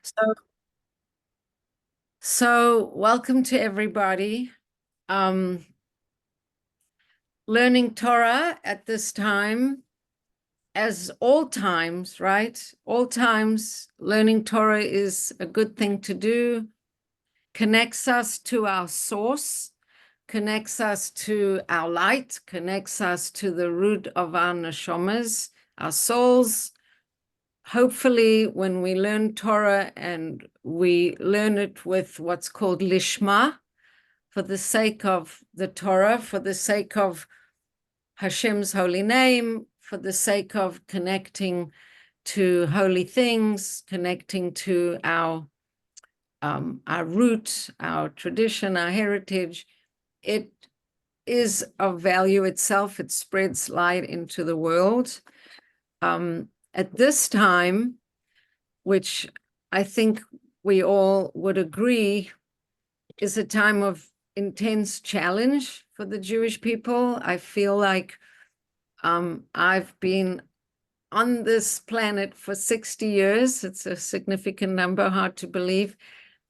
So, so welcome to everybody. Um, Learning Torah at this time, as all times, right? All times, learning Torah is a good thing to do, connects us to our source, connects us to our light, connects us to the root of our neshamas, our souls. Hopefully, when we learn Torah and we learn it with what's called lishma, for the sake of the Torah, for the sake of Hashem's holy name, for the sake of connecting to holy things, connecting to our root, our tradition, our heritage. It is of value itself. It spreads light into the world. At this time, which I think we all would agree is a time of intense challenge for the Jewish people. I feel like I've been on this planet for 60 years. It's a significant number, hard to believe.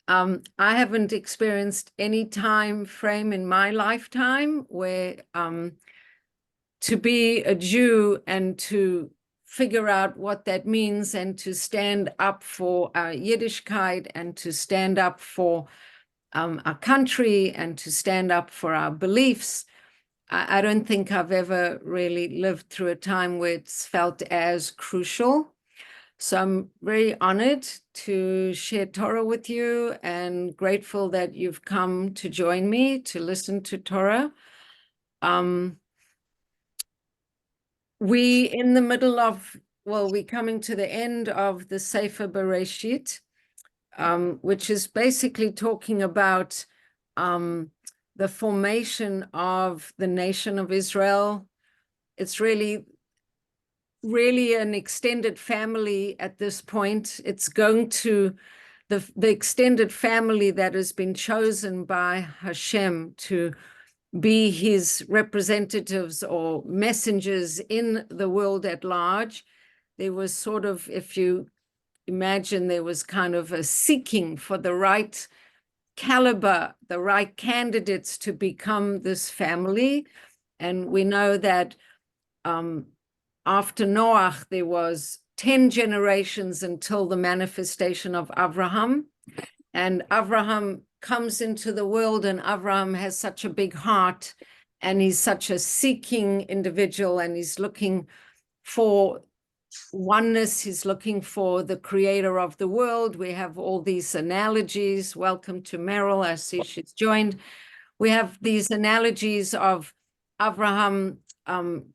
I haven't experienced any time frame in my lifetime where to be a Jew and to figure out what that means and to stand up for our Yiddishkeit and to stand up for our country and to stand up for our beliefs. I don't think I've ever really lived through a time where it's felt as crucial. So I'm very honored to share Torah with you and grateful that you've come to join me to listen to Torah. We in the middle of, well, we're coming to the end of the Sefer Bereshit, which is basically talking about the formation of the nation of Israel. It's really an extended family at this point. It's going to the extended family that has been chosen by Hashem to be his representatives or messengers in the world at large. There was sort of, if you imagine, there was kind of a seeking for the right caliber, the right candidates to become this family. And we know that after Noach, there was 10 generations until the manifestation of Abraham. And Abraham comes into the world, and Abraham has such a big heart, and he's such a seeking individual, and he's looking for oneness. He's looking for the creator of the world. We have all these analogies. Welcome to Meryl. I see she's joined. We have these analogies of Abraham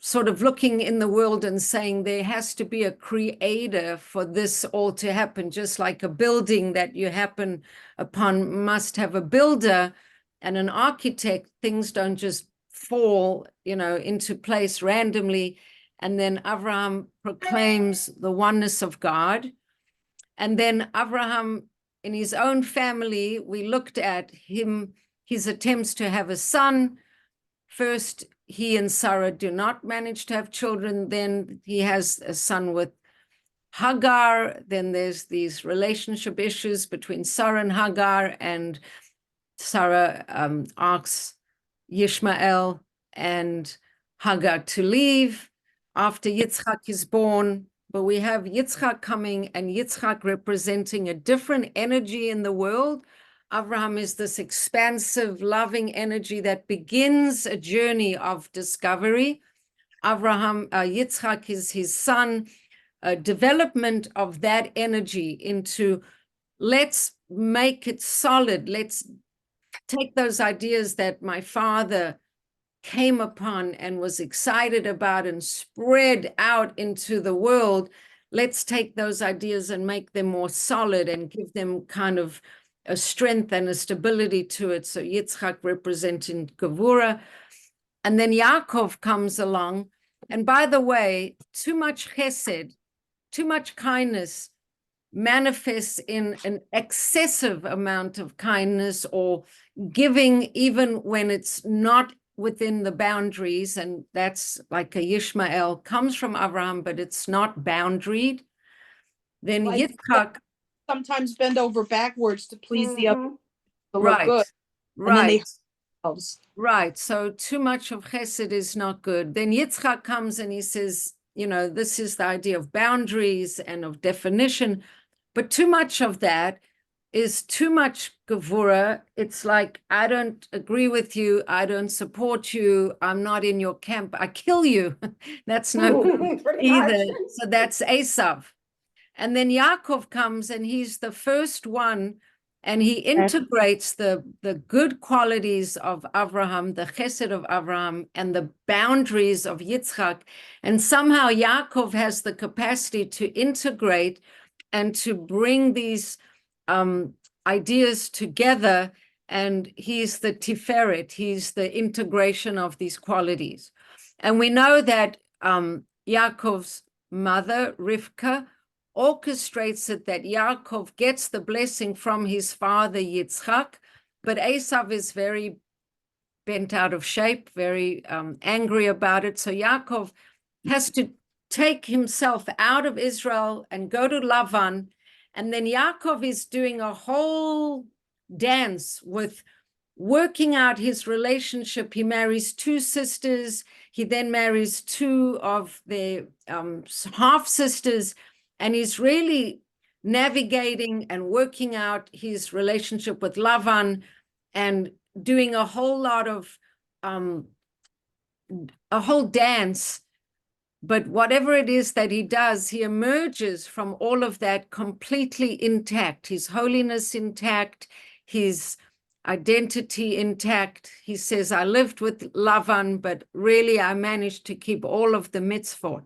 sort of looking in the world and saying there has to be a creator for this all to happen, just like a building that you happen upon must have a builder and an architect. Things don't just fall, into place randomly. And then Abraham proclaims the oneness of God. And then Abraham, in his own family, we looked at his attempts to have a son. First, he and Sarah do not manage to have children. Then he has a son with Hagar. Then there's these relationship issues between Sarah and Hagar, and Sarah asks Yishmael and Hagar to leave after Yitzchak is born. But we have Yitzchak coming, and Yitzchak representing a different energy in the world. Abraham is this expansive, loving energy that begins a journey of discovery. Yitzchak is his son, a development of that energy into, let's make it solid. Let's take those ideas that my father came upon and was excited about and spread out into the world. Let's take those ideas and make them more solid and give them kind of a strength and a stability to it. So Yitzchak representing Gevura. And then Yakov comes along. And by the way, too much chesed, too much kindness manifests in an excessive amount of kindness or giving even when it's not within the boundaries. And that's like a Yishmael, comes from Abraham, but it's not boundaried. Then Yitzchak sometimes bend over backwards to please the other, to look Right, good. And then they right, themselves. right. So too much of chesed is not good. Then Yitzchak comes and he says, you know, this is the idea of boundaries and of definition, but too much of that is too much gevura. It's like, I don't agree with you. I don't support you. I'm not in your camp. I kill you. That's no good either. So that's Esav. And then Yaakov comes and he's the first one, and he integrates the good qualities of Abraham, the chesed of Abraham, and the boundaries of Yitzchak. And somehow Yaakov has the capacity to integrate and to bring these ideas together. And he's the tiferet, he's the integration of these qualities. And we know that Yaakov's mother, Rivka, orchestrates it that Yaakov gets the blessing from his father Yitzchak, but Esav is very bent out of shape, very angry about it. So Yaakov has to take himself out of Israel and go to Lavan. And then Yaakov is doing a whole dance with working out his relationship. He marries two sisters. He then marries two of their half sisters. And he's really navigating and working out his relationship with Lavan and doing a whole lot of, a whole dance. But whatever it is that he does, he emerges from all of that completely intact, his holiness intact, his identity intact. He says, I lived with Lavan, but really I managed to keep all of the mitzvot.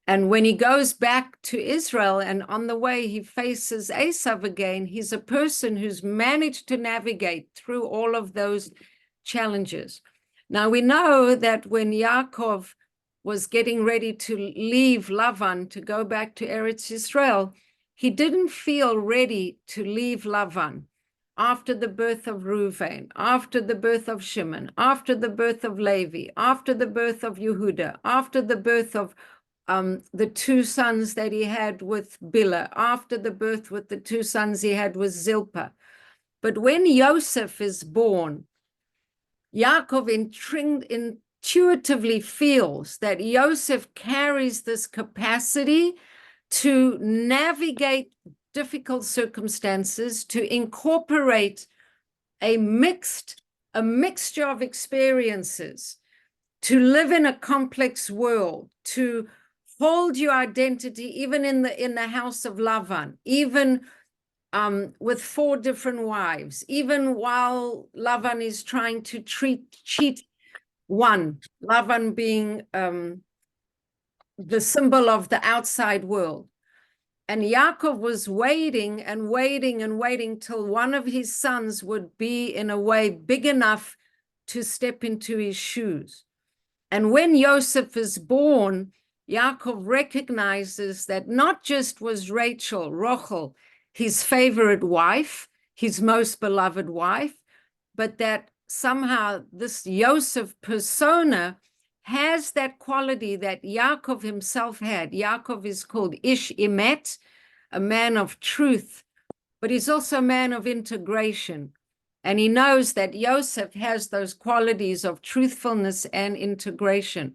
And when he goes back to Israel and on the way he faces Esav again, he's a person who's managed to navigate through all of those challenges. Now we know that when Yaakov was getting ready to leave Lavan to go back to Eretz Yisrael, he didn't feel ready to leave Lavan after the birth of Reuven, after the birth of Shimon, after the birth of Levi, after the birth of Yehuda, after the birth of the two sons that he had with Bilhah, after the birth with the two sons he had with Zilpah. But when Yosef is born, Yaakov intuitively feels that Yosef carries this capacity to navigate difficult circumstances, to incorporate a mixture of experiences, to live in a complex world, to hold your identity even in the house of Lavan, even with 4 different wives, even while Lavan is trying to cheat one, Lavan being the symbol of the outside world. And Yaakov was waiting and waiting and waiting till one of his sons would be in a way big enough to step into his shoes. And when Yosef is born, Yaakov recognizes that not just was Rachel, his favorite wife, his most beloved wife, but that somehow this Yosef persona has that quality that Yaakov himself had. Yaakov is called Ish Emet, a man of truth, but he's also a man of integration. And he knows that Yosef has those qualities of truthfulness and integration.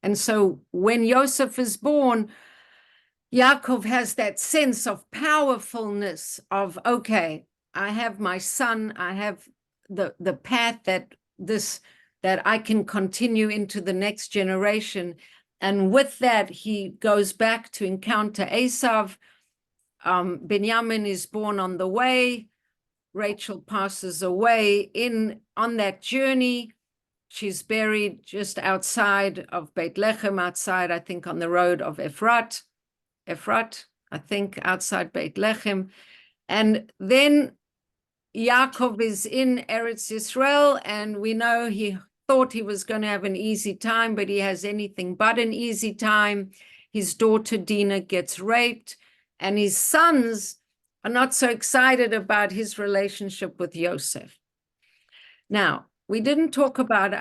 And so when Yosef is born, Yaakov has that sense of powerfulness of, okay, I have my son, I have the path that I can continue into the next generation. And with that, he goes back to encounter Esav. Benjamin is born on the way. Rachel passes away on that journey. She's buried just outside of Beit Lechem, outside, I think, on the road of Efrat, I think, outside Beit Lechem. And then Yaakov is in Eretz Yisrael, and we know he thought he was going to have an easy time, but he has anything but an easy time. His daughter Dinah gets raped, and his sons are not so excited about his relationship with Yosef. Now, we didn't talk about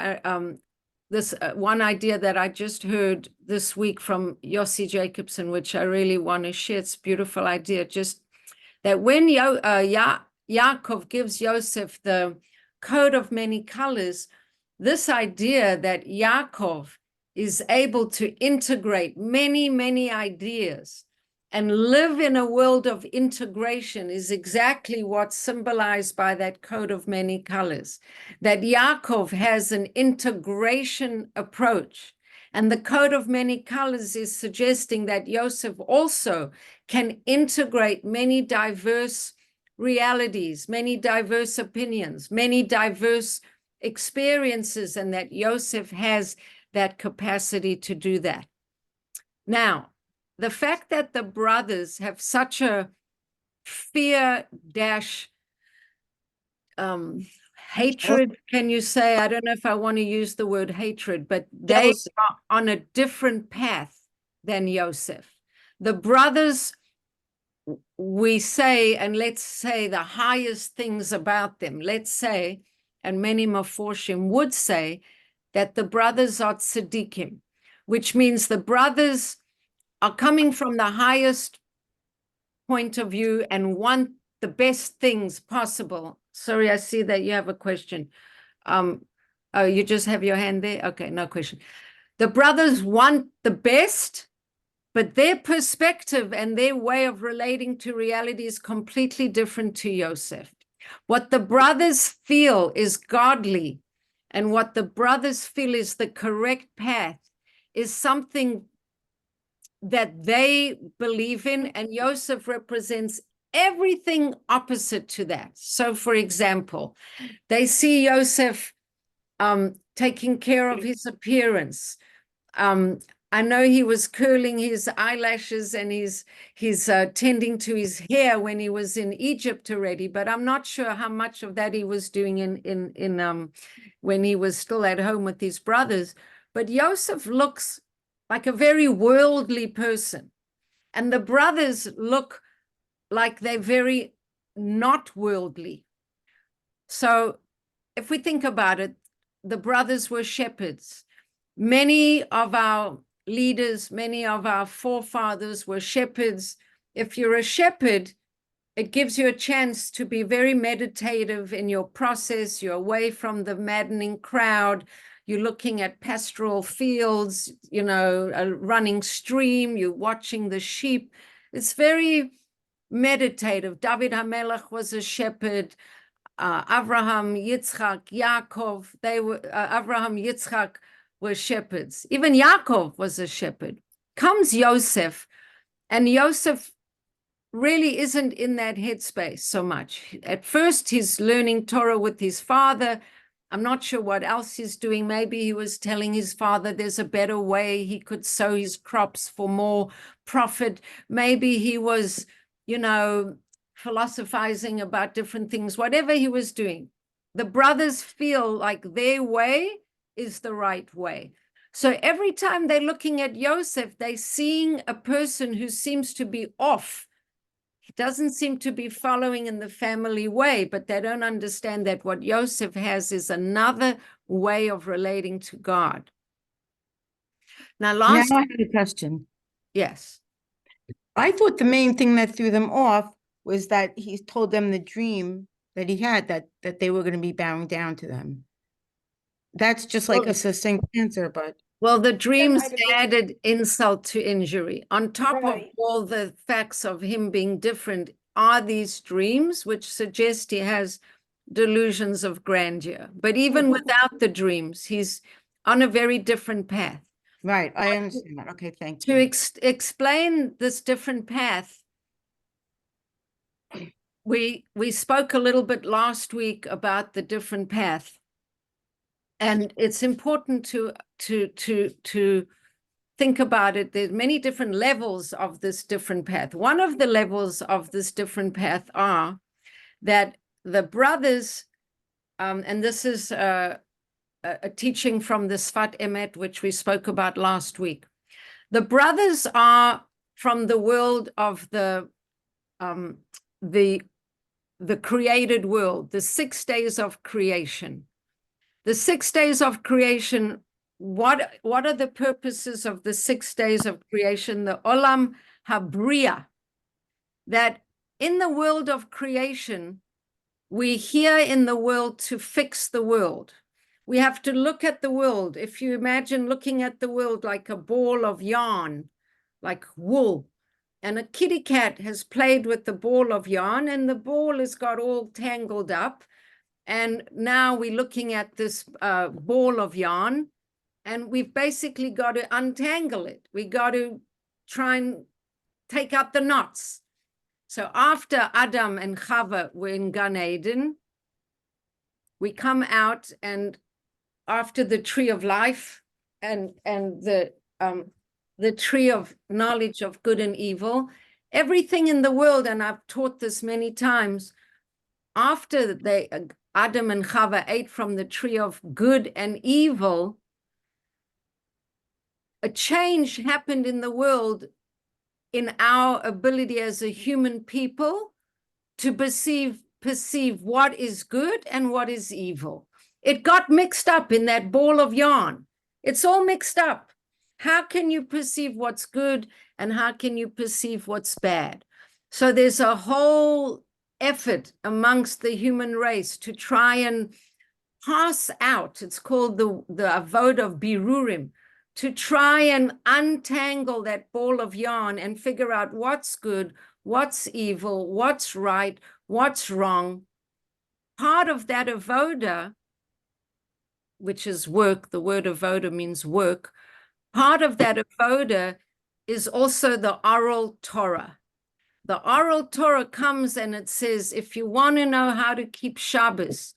this one idea that I just heard this week from Yossi Jacobson, which I really want to share. It's a beautiful idea. Just that when Yaakov gives Yosef the coat of many colors, this idea that Yaakov is able to integrate many, many ideas and live in a world of integration is exactly what's symbolized by that coat of many colors. That Yaakov has an integration approach. And the coat of many colors is suggesting that Yosef also can integrate many diverse realities, many diverse opinions, many diverse experiences, and that Yosef has that capacity to do that. Now, the fact that the brothers have such a fear dash hatred, can you say? I don't know if I want to use the word hatred, but they Jealousy. are on a different path than Yosef. The brothers, we say, and let's say the highest things about them, let's say, and many Meforshim would say that the brothers are tzaddikim, which means the brothers are coming from the highest point of view and want the best things possible. Sorry, I see that you have a question. Oh, you just have your hand there? Okay, no question. The brothers want the best, but their perspective and their way of relating to reality is completely different to Yosef. What the brothers feel is godly, and what the brothers feel is the correct path, is something that they believe in, and Yosef represents everything opposite to that. So, for example, they see Yosef taking care of his appearance. I know he was curling his eyelashes and he's tending to his hair when he was in Egypt already, but I'm not sure how much of that he was doing in when he was still at home with his brothers. But Yosef looks like a very worldly person, and the brothers look like they're very not worldly. So if we think about it, the brothers were shepherds. Many of our leaders, many of our forefathers were shepherds. If you're a shepherd, it gives you a chance to be very meditative in your process. You're away from the maddening crowd. You're looking at pastoral fields, you know, a running stream. You're watching the sheep. It's very meditative. David HaMelech was a shepherd. Abraham, Yitzchak, Yaakov, Abraham, Yitzchak were shepherds. Even Yaakov was a shepherd. Comes Yosef, and Yosef really isn't in that headspace so much. At first, he's learning Torah with his father. I'm not sure what else he's doing. Maybe he was telling his father there's a better way he could sow his crops for more profit. Maybe he was, you know, philosophizing about different things, whatever he was doing. The brothers feel like their way is the right way. So every time they're looking at Yosef, they're seeing a person who seems to be off. He doesn't seem to be following in the family way, but they don't understand that what Yosef has is another way of relating to God. Now, Now last, I had a question. yes. I thought the main thing that threw them off was that he told them the dream that he had, that they were going to be bowing down to them. That's just like Well- a succinct answer, but Well, the dreams might have been- added insult to injury. On top of Right. all the facts of him being different are these dreams, which suggest he has delusions of grandeur. But even without the dreams, he's on a very different path. right, I understand that. Okay, thank To you. explain this different path, we spoke a little bit last week about the different path. And it's important to think about it. There's many different levels of this different path. One of the levels of this different path are that the brothers, and this is a teaching from the Sfat Emet, which we spoke about last week. The brothers are from the world of the created world, the 6 days of creation. The 6 days of creation what are the purposes of the 6 days of creation, the Olam Habriya, that in the world of creation, we're here in the world to fix the world. We have to look at the world. If you imagine looking at the world like a ball of yarn, like wool, and a kitty cat has played with the ball of yarn and the ball has got all tangled up. And now we're looking at this ball of yarn, and we've basically got to untangle it. We got to try and take out the knots. So after Adam and Chava were in Gan Eden, we come out, and after the tree of life and the tree of knowledge of good and evil, everything in the world, and I've taught this many times, after Adam and Chava ate from the tree of good and evil, a change happened in the world in our ability as a human people to perceive what is good and what is evil. It got mixed up in that ball of yarn. It's all mixed up. How can you perceive what's good and how can you perceive what's bad? So there's a whole effort amongst the human race to try and pass out, it's called the avoda of birurim, to try and untangle that ball of yarn and figure out what's good, what's evil, what's right, what's wrong. Part of that avoda, which is work, the word avoda means work, part of that avoda is also the oral Torah. The oral Torah comes and it says, if you want to know how to keep Shabbos,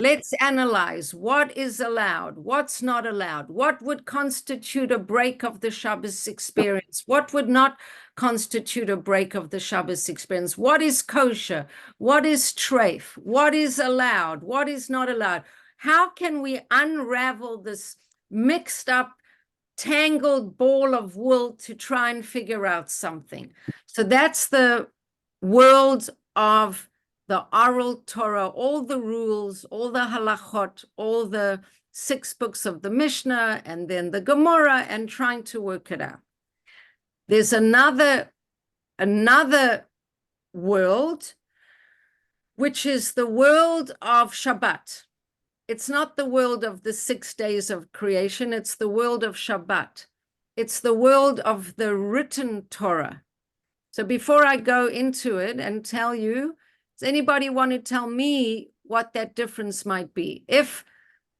let's analyze what is allowed, what's not allowed, what would constitute a break of the Shabbos experience, what would not constitute a break of the Shabbos experience, what is kosher, what is treif, what is allowed, what is not allowed. How can we unravel this mixed up, tangled ball of wool to try and figure out something? So that's the world of the oral Torah, all the rules, all the halachot, all the 6 books of the Mishnah, and then the Gemara, and trying to work it out. There's another world, which is the world of Shabbat. It's not the world of the 6 days of creation. It's the world of Shabbat. It's the world of the written Torah. So before I go into it and tell you, does anybody want to tell me what that difference might be? If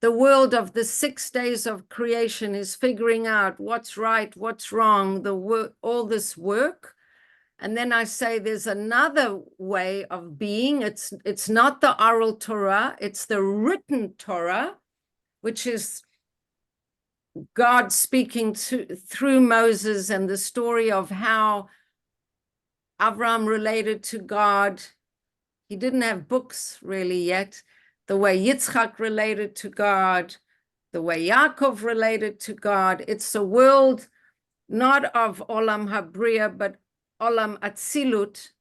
the world of the 6 days of creation is figuring out what's right, what's wrong, all this work, and then I say there's another way of being. It's not the oral Torah, it's the written Torah, which is God speaking through Moses, and the story of how Abraham related to God. He didn't have books really yet. The way Yitzchak related to God, the way Yakov related to God. It's a world not of Olam Habriya, but Olam Atzilut.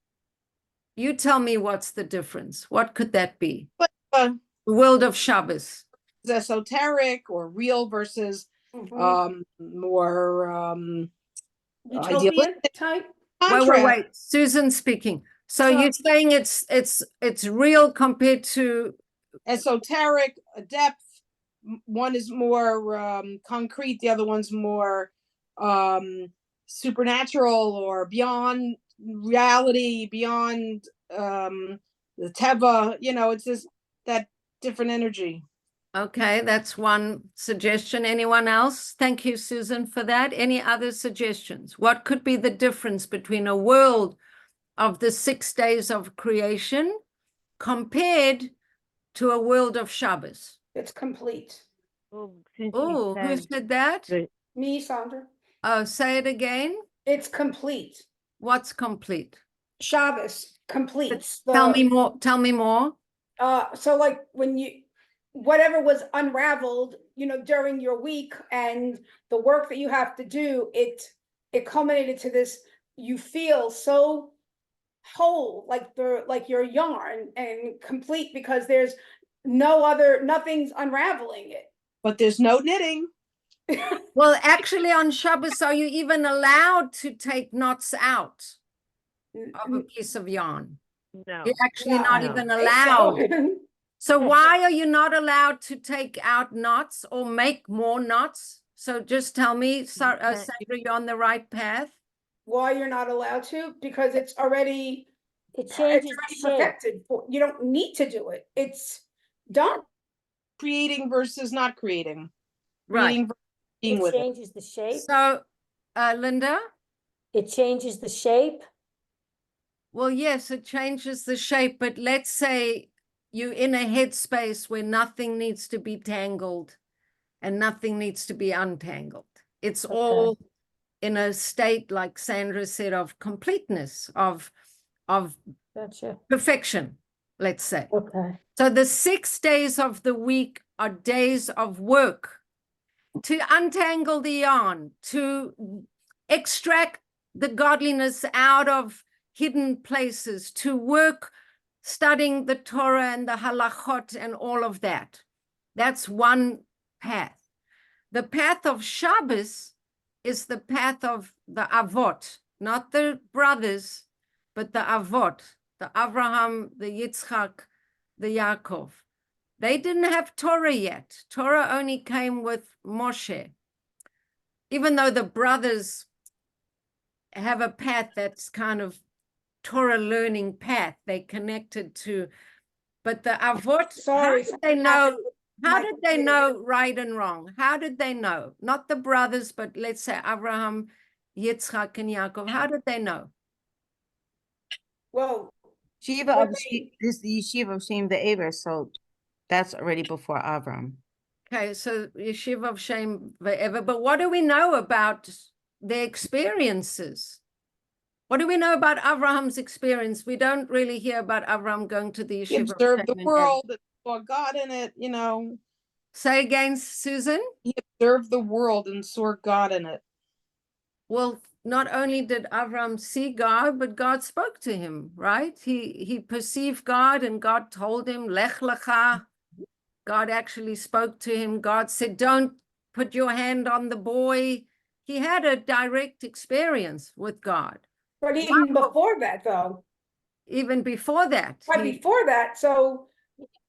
You tell me what's the difference. What could that be? The world of Shabbos. Esoteric or real versus more utopian type. Wait. Susan speaking. So you're saying it's real compared to esoteric, depth. One is more concrete, the other one's more supernatural or beyond reality, beyond the teva. It's just that different energy. Okay, that's one suggestion. Anyone else? Thank you, Susan, for that. Any other suggestions? What could be the difference between a world of the 6 days of creation compared to a world of Shabbos? It's complete. Oh, who said that? Me, Sandra. Oh, say it again. It's complete. What's complete? Shabbos, complete. Tell me more. Tell me more. So like when whatever was unraveled, during your week and the work that you have to do, it culminated to this, you feel so whole, like your yarn, and complete, because there's nothing's unraveling it. But there's no knitting. Well, actually on Shabbos, are you even allowed to take knots out of a piece of yarn? No. You're actually No, not No. even So- allowed. So why are you not allowed to take out knots or make more knots? So just tell me, Sandra, you're on the right path? Why you're not allowed to? Because it's already, It it's changes the already shape. perfected. You don't need to do it. It's done. Creating versus not creating. Right. Creating versus being It with it. changes the shape. So, Linda? It changes the shape. Well, yes, it changes the shape, but let's say you're in a headspace where nothing needs to be tangled and nothing needs to be untangled. It's all in a state, like Sandra said, of completeness, of Gotcha. perfection, let's say. Okay. So the 6 days of the week are days of work to untangle the yarn, to extract the godliness out of hidden places, to work studying the Torah and the halachot and all of that. That's one path. The path of Shabbos is the path of the Avot, not the brothers, but the Avot, the Abraham, the Yitzchak, the Yaakov. They didn't have Torah yet. Torah only came with Moshe. Even though the brothers have a path that's kind of Torah learning path, they connected to, but the Avot, Sorry, how did they something know? happened with How my did they computer. know right and wrong? How did they know? Not the brothers, but let's say Abraham, Yitzchak, and Yaakov. How did they know? Well, Shiva When of they- this is the yeshiva of Shem the Aver, so that's already before Avram. Okay, so Yeshiva of Shem forever. But what do we know about their experiences? What do we know about Abraham's experience? We don't really hear about Abraham going to the He Yeshiva of observed the Shem and Ever. world and saw God in it, you know. Say again, Susan? He observed the world and saw God in it. Well, not only did Avram see God, but God spoke to him, right? He perceived God and God told him, Lech lecha. God actually spoke to him. God said, don't put your hand on the boy. He had a direct experience with God. but even before that, though, Even before that, right before that, so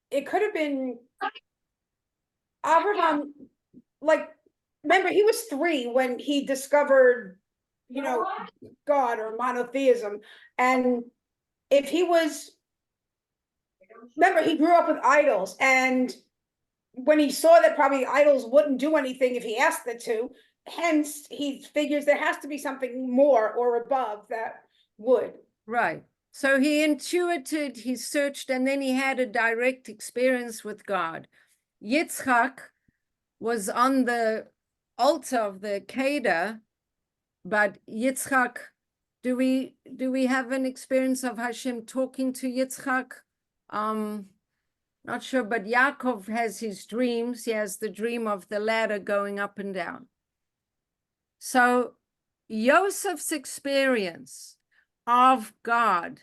it could have been Abraham, like, remember, he was 3 when he discovered, God or monotheism. And if he was, remember, he grew up with idols, and when he saw that probably idols wouldn't do anything if he asked it to, hence he figures there has to be something more or above that would. right. So he intuited, he searched, and then he had a direct experience with God. Yitzchak was on the altar of the Kedah, but Yitzchak, do we have an experience of Hashem talking to Yitzchak? Not sure, but Yaakov has his dreams. He has the dream of the ladder going up and down. So Yosef's experience of God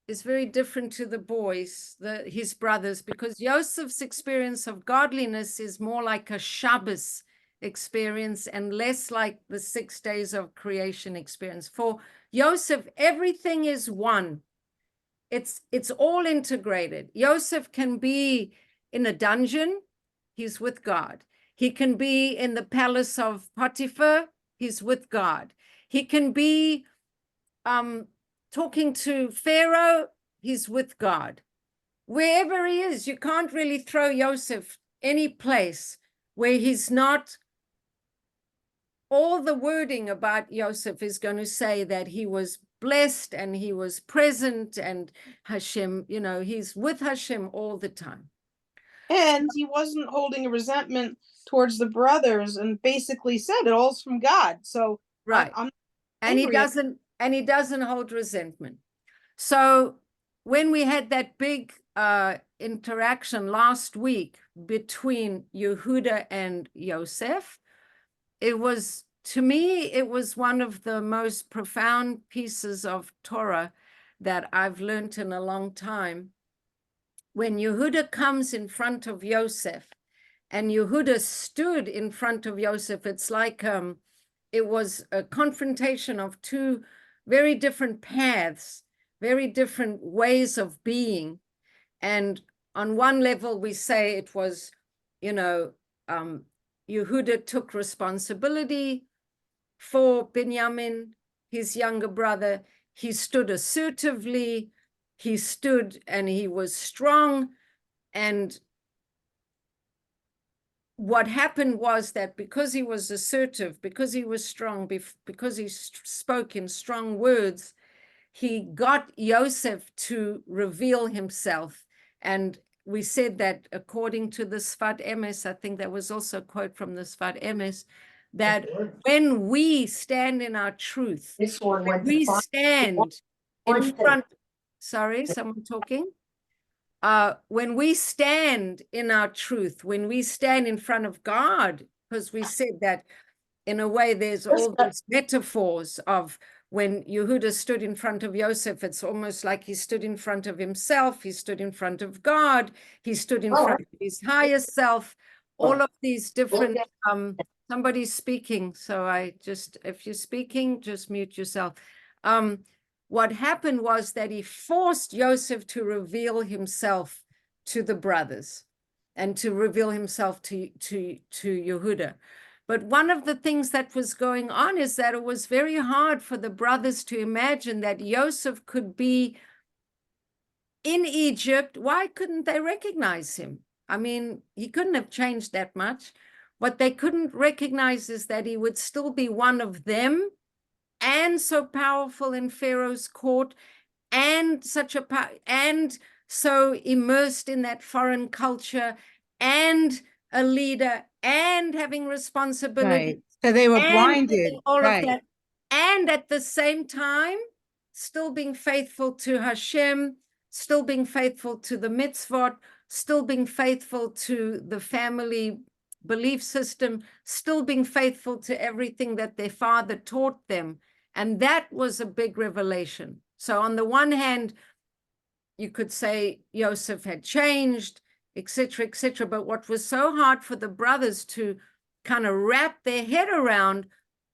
is very different to the boys, his brothers, because Joseph's experience of godliness is more like a Shabbos experience and less like the 6 days of creation experience. For Yosef, everything is one. It's all integrated. Yosef can be in a dungeon, he's with God. He can be in the palace of Potiphar, he's with God. He can be talking to Pharaoh, he's with God. Wherever he is, you can't really throw Yosef any place where he's not. All the wording about Yosef is going to say that he was blessed and he was present and Hashem, he's with Hashem all the time. And he wasn't holding a resentment towards the brothers and basically said it all's from God. So Right. I'm And he angry. doesn't hold resentment. So when we had that big interaction last week between Yehuda and Yosef, to me, it was one of the most profound pieces of Torah that I've learned in a long time. When Yehuda comes in front of Yosef and Yehuda stood in front of Yosef. It's like it was a confrontation of two very different paths, very different ways of being. And on one level, we say it was, Yehuda took responsibility for Binyamin, his younger brother. He stood assertively, he stood and he was strong. And what happened was that because he was assertive, because he was strong, because he spoke in strong words, he got Yosef to reveal himself. And we said that according to the Sfat Emes, I think there was also a quote from the Sfat Emes, that when we stand in our truth, when we stand in front, sorry, someone talking? When we stand in our truth, when we stand in front of God, because we said that in a way there's all these metaphors of when Yehuda stood in front of Yosef, it's almost like he stood in front of himself, he stood in front of God, he stood in front of his higher self, all of these different, somebody's speaking, so if you're speaking, just mute yourself. What happened was that he forced Yosef to reveal himself to the brothers and to reveal himself to Yehuda. But one of the things that was going on is that it was very hard for the brothers to imagine that Yosef could be in Egypt. Why couldn't they recognize him? I mean, he couldn't have changed that much. What they couldn't recognize is that he would still be one of them, and so powerful in Pharaoh's court, and and so immersed in that foreign culture, and a leader, and having responsibility. Right. So they were And blinded. all Right. of that. And at the same time, still being faithful to Hashem, still being faithful to the mitzvot, still being faithful to the family belief system, still being faithful to everything that their father taught them. And that was a big revelation. So on the one hand, you could say Yosef had changed, etc., etc. But what was so hard for the brothers to kind of wrap their head around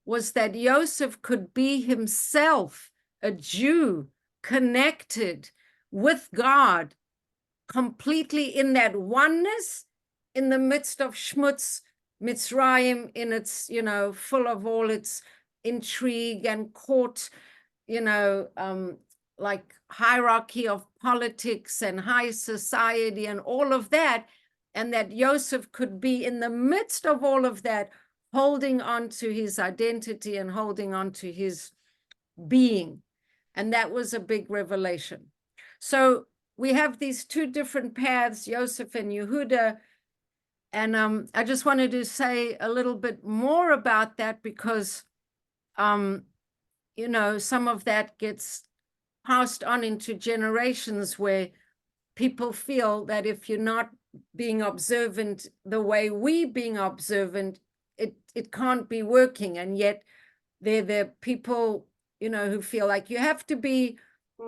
was that Yosef could be himself a Jew connected with God, completely in that oneness, in the midst of Shmutz, Mitzrayim, in its, full of all its intrigue and court, like hierarchy of politics and high society and all of that, and that Yosef could be in the midst of all of that, holding on to his identity and holding on to his being. And that was a big revelation. So we have these two different paths, Yosef and Yehuda. And I just wanted to say a little bit more about that because, some of that gets passed on into generations where people feel that if you're not being observant the way we being observant, it can't be working. And yet they're the people, who feel like you have to be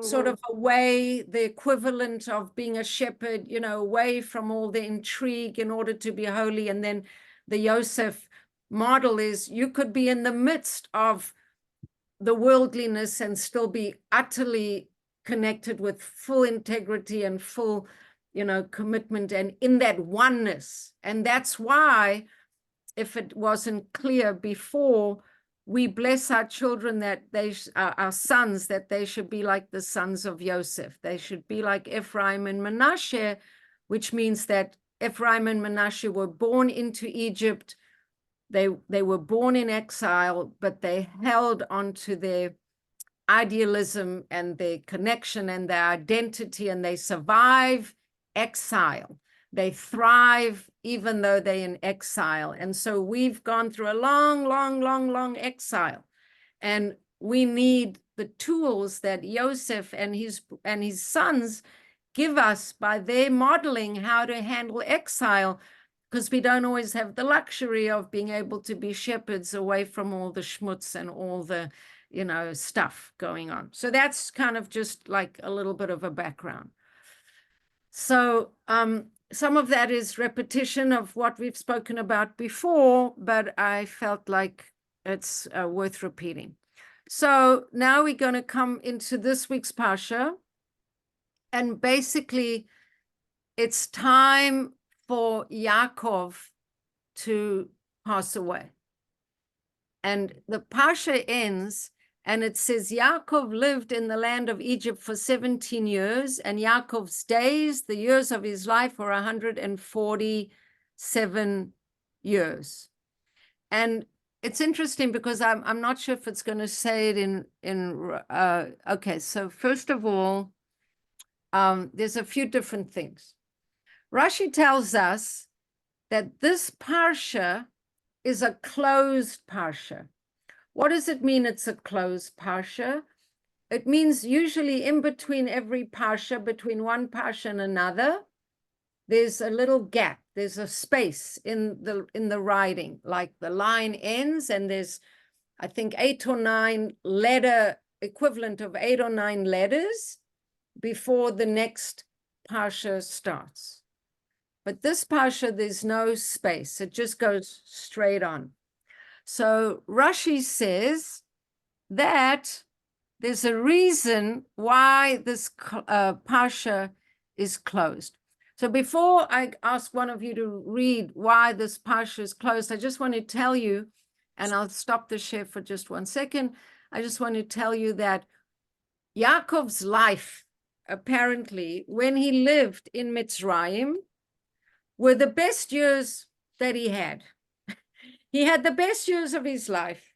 sort of away, the equivalent of being a shepherd, away from all the intrigue in order to be holy. And then the Yosef model is you could be in the midst of the worldliness and still be utterly connected with full integrity and full, commitment and in that oneness. And that's why, if it wasn't clear before, we bless our children that our sons, that they should be like the sons of Yosef. They should be like Ephraim and Manasseh, which means that Ephraim and Manasseh were born into Egypt. They were born in exile, but they held on to their idealism and their connection and their identity, and they survive exile. They thrive even though they're in exile. And so we've gone through a long exile. And we need the tools that Yosef and his sons give us by their modeling how to handle exile, because we don't always have the luxury of being able to be shepherds away from all the schmutz and all the, stuff going on. So that's kind of just like a little bit of a background. So some of that is repetition of what we've spoken about before, but I felt like it's worth repeating. So now we're going to come into this week's Parsha. And basically, it's time for Yaakov to pass away. And the Parsha ends, and it says, Yaakov lived in the land of Egypt for 17 years, and Yaakov's days, the years of his life, were 147 years. And it's interesting because I'm not sure if it's going to say it okay, so first of all, there's a few different things. Rashi tells us that this Parsha is a closed Parsha. What does it mean it's a closed Parsha? It means usually in between every Parsha, between one Parsha and another, there's a little gap. There's a space in the writing, like the line ends and there's, I think, 8 or 9 letter, equivalent of 8 or 9 letters before the next Parsha starts. But this Parsha, there's no space. It just goes straight on. So Rashi says that there's a reason why this Parsha is closed. So before I ask one of you to read why this Parsha is closed, I just want to tell you, and I'll stop the share for just 1 second. I just want to tell you that Yaakov's life, apparently, when he lived in Mitzrayim, were the best years that he had. He had the best years of his life.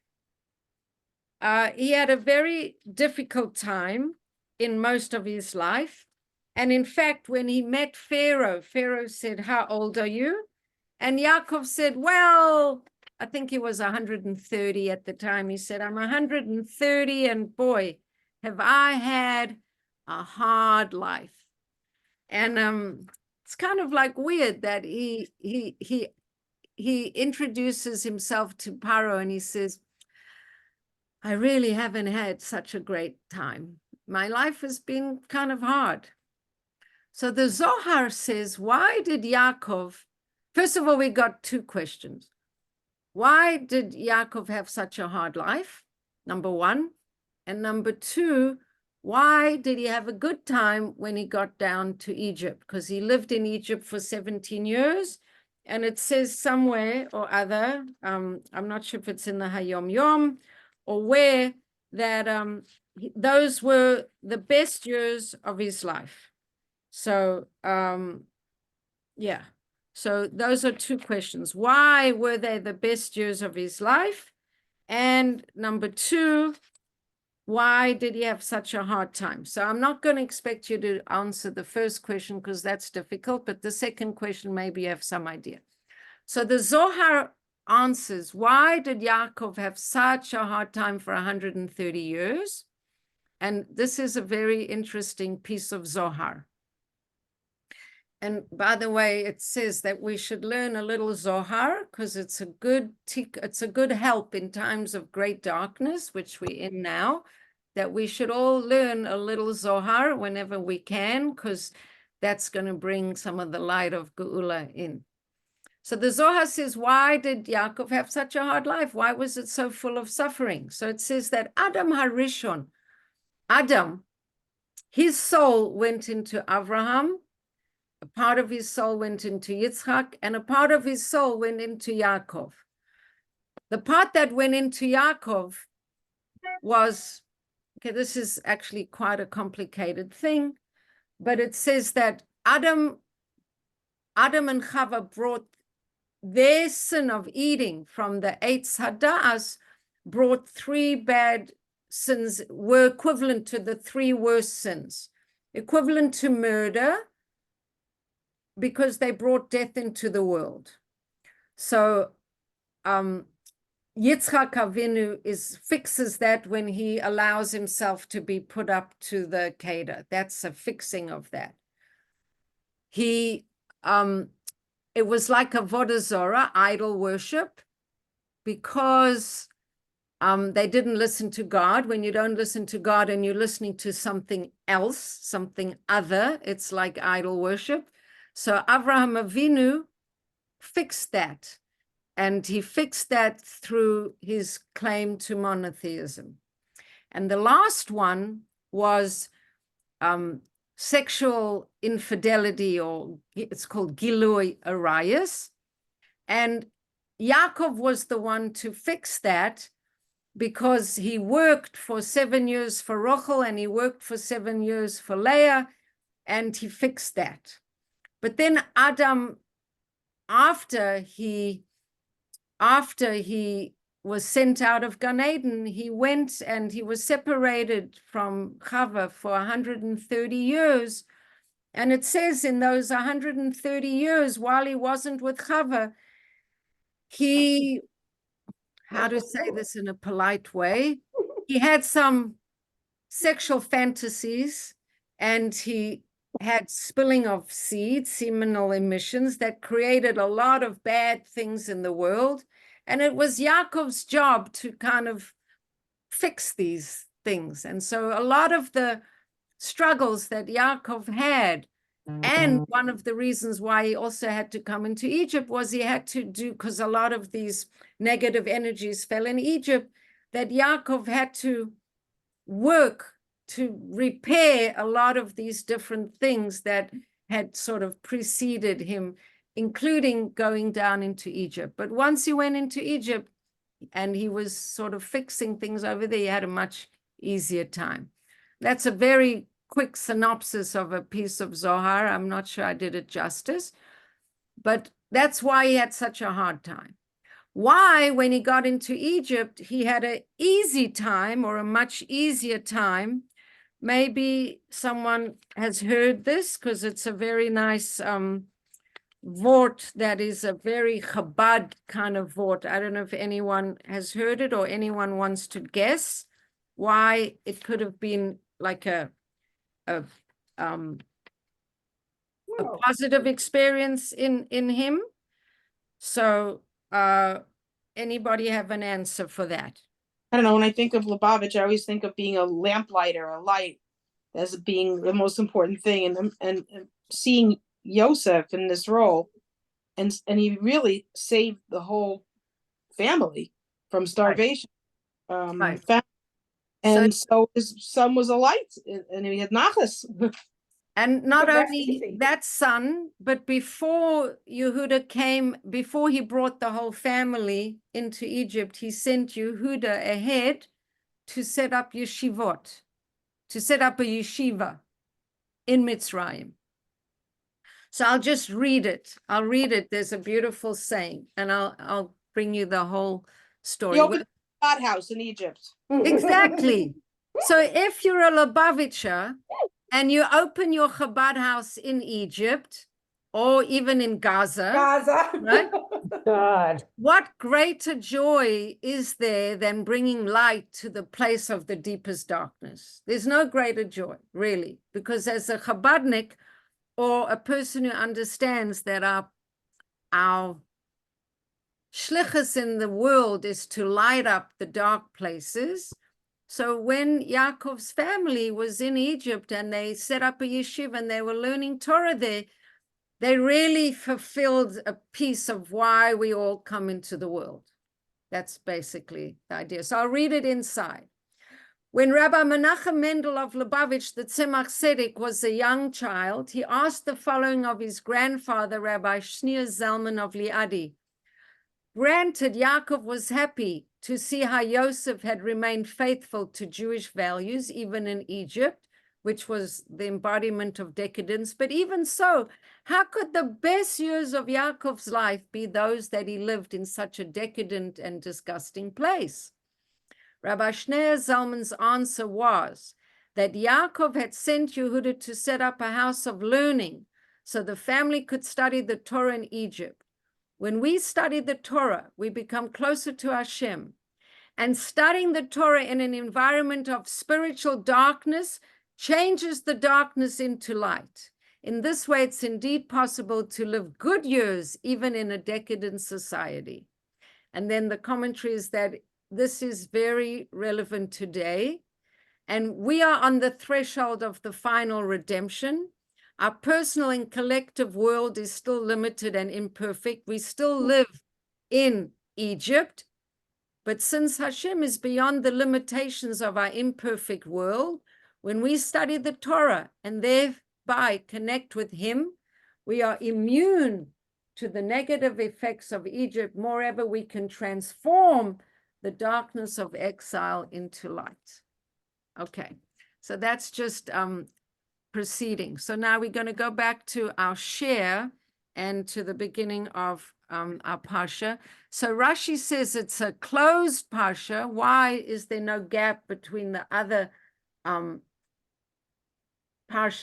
He had a very difficult time in most of his life. And in fact, when he met Pharaoh, Pharaoh said, "How old are you?" And Yaakov said, well, I think he was 130 at the time. He said, "I'm 130, and boy, have I had a hard life." And it's kind of like weird that he introduces himself to Paro and he says, "I really haven't had such a great time. My life has been kind of hard." So the Zohar says, why did Yaakov, first of all, we got 2 questions. Why did Yaakov have such a hard life? Number 1. And number 2, why did he have a good time when he got down to Egypt? Because he lived in Egypt for 17 years. And it says somewhere or other, I'm not sure if it's in the Hayom Yom or where, that those were the best years of his life. So, yeah. So those are 2 questions. Why were they the best years of his life? And number 2, why did he have such a hard time? So I'm not going to expect you to answer the first question because that's difficult, but the second question, maybe you have some idea. So the Zohar answers, why did Yaakov have such a hard time for 130 years? And this is a very interesting piece of Zohar. And by the way, it says that we should learn a little Zohar because it's a good help in times of great darkness, which we're in now, that we should all learn a little Zohar whenever we can, because that's going to bring some of the light of Geula in. So the Zohar says, why did Yaakov have such a hard life? Why was it so full of suffering? So it says that Adam Harishon, Adam, his soul went into Avraham, a part of his soul went into Yitzchak, and a part of his soul went into Yaakov. The part that went into Yaakov was, okay, this is actually quite a complicated thing, but it says that Adam and Chava brought their sin of eating from the Eitz Hadas, brought 3 bad sins, were equivalent to the 3 worst sins, equivalent to murder, because they brought death into the world. So Yitzchak Avinu fixes that when he allows himself to be put up to the Keder. That's a fixing of that. It was like avodah zarah, idol worship, because they didn't listen to God. When you don't listen to God and you're listening to something else, something other, it's like idol worship. So Avraham Avinu fixed that, and he fixed that through his claim to monotheism. And the last one was sexual infidelity, or it's called Gilui Arayas. And Yaakov was the one to fix that, because he worked for 7 years for Rachel and he worked for 7 years for Leah, and he fixed that. But then Adam, after he was sent out of Gan Eden, he went and he was separated from Chava for 130 years. And it says in those 130 years, while he wasn't with Chava, he, how to say this in a polite way, he had some sexual fantasies, and he had spilling of seeds, seminal emissions, that created a lot of bad things in the world. And it was Yaakov's job to kind of fix these things. And so a lot of the struggles that Yaakov had, and one of the reasons why he also had to come into Egypt, was he had to do, because a lot of these negative energies fell in Egypt, that Yaakov had to work to repair a lot of these different things that had sort of preceded him, including going down into Egypt. But once he went into Egypt and he was sort of fixing things over there, he had a much easier time. That's a very quick synopsis of a piece of Zohar. I'm not sure I did it justice, but that's why he had such a hard time. Why, when he got into Egypt, he had an easy time, or a much easier time. Maybe someone has heard this, because it's a very nice vort that is a very Chabad kind of vort. I don't know if anyone has heard it, or anyone wants to guess why it could have been like a positive experience in him. So anybody have an answer for that? I don't know. When I think of Lubavitch, I always think of being a lamplighter, a light, as being the most important thing. And seeing Yosef in this role, and he really saved the whole family from starvation. Right. And so his son was a light, and he had nachas. And not But that's only easy. that son, but before Yehuda came, before he brought the whole family into Egypt, he sent Yehuda ahead to set up yeshivot, to set up a yeshiva in Mitzrayim. So I'll just read it. I'll read it. There's a beautiful saying, and I'll bring you the whole story. He opened a God house in Egypt. Exactly. So if you're a Lubavitcher and you open your Chabad house in Egypt, or even in Gaza, Gaza. right? God. What greater joy is there than bringing light to the place of the deepest darkness? There's no greater joy, really, because as a Chabadnik, or a person who understands that our shlichus in the world is to light up the dark places. So when Yaakov's family was in Egypt and they set up a yeshiva and they were learning Torah there, they really fulfilled a piece of why we all come into the world. That's basically the idea. So I'll read it inside. When Rabbi Menachem Mendel of Lubavitch, the Tzemach Tzedek, was a young child, he asked the following of his grandfather, Rabbi Shneur Zalman of Liadi. Granted, Yaakov was happy to see how Yosef had remained faithful to Jewish values, even in Egypt, which was the embodiment of decadence. But even so, how could the best years of Yaakov's life be those that he lived in such a decadent and disgusting place? Rabbi Shneur Zalman's answer was that Yaakov had sent Yehuda to set up a house of learning so the family could study the Torah in Egypt. When we study the Torah, we become closer to Hashem. And studying the Torah in an environment of spiritual darkness changes the darkness into light. In this way, it's indeed possible to live good years, even in a decadent society. And then the commentary is that this is very relevant today. And we are on the threshold of the final redemption. Our personal and collective world is still limited and imperfect. We still live in Egypt, but since Hashem is beyond the limitations of our imperfect world, when we study the Torah and thereby connect with Him, we are immune to the negative effects of Egypt. Moreover, we can transform the darkness of exile into light. Okay, so that's just proceeding. So now we're going to go back to our share and to the beginning of our Parsha. So Rashi says it's a closed Parsha. Why is there no gap between the other Parsha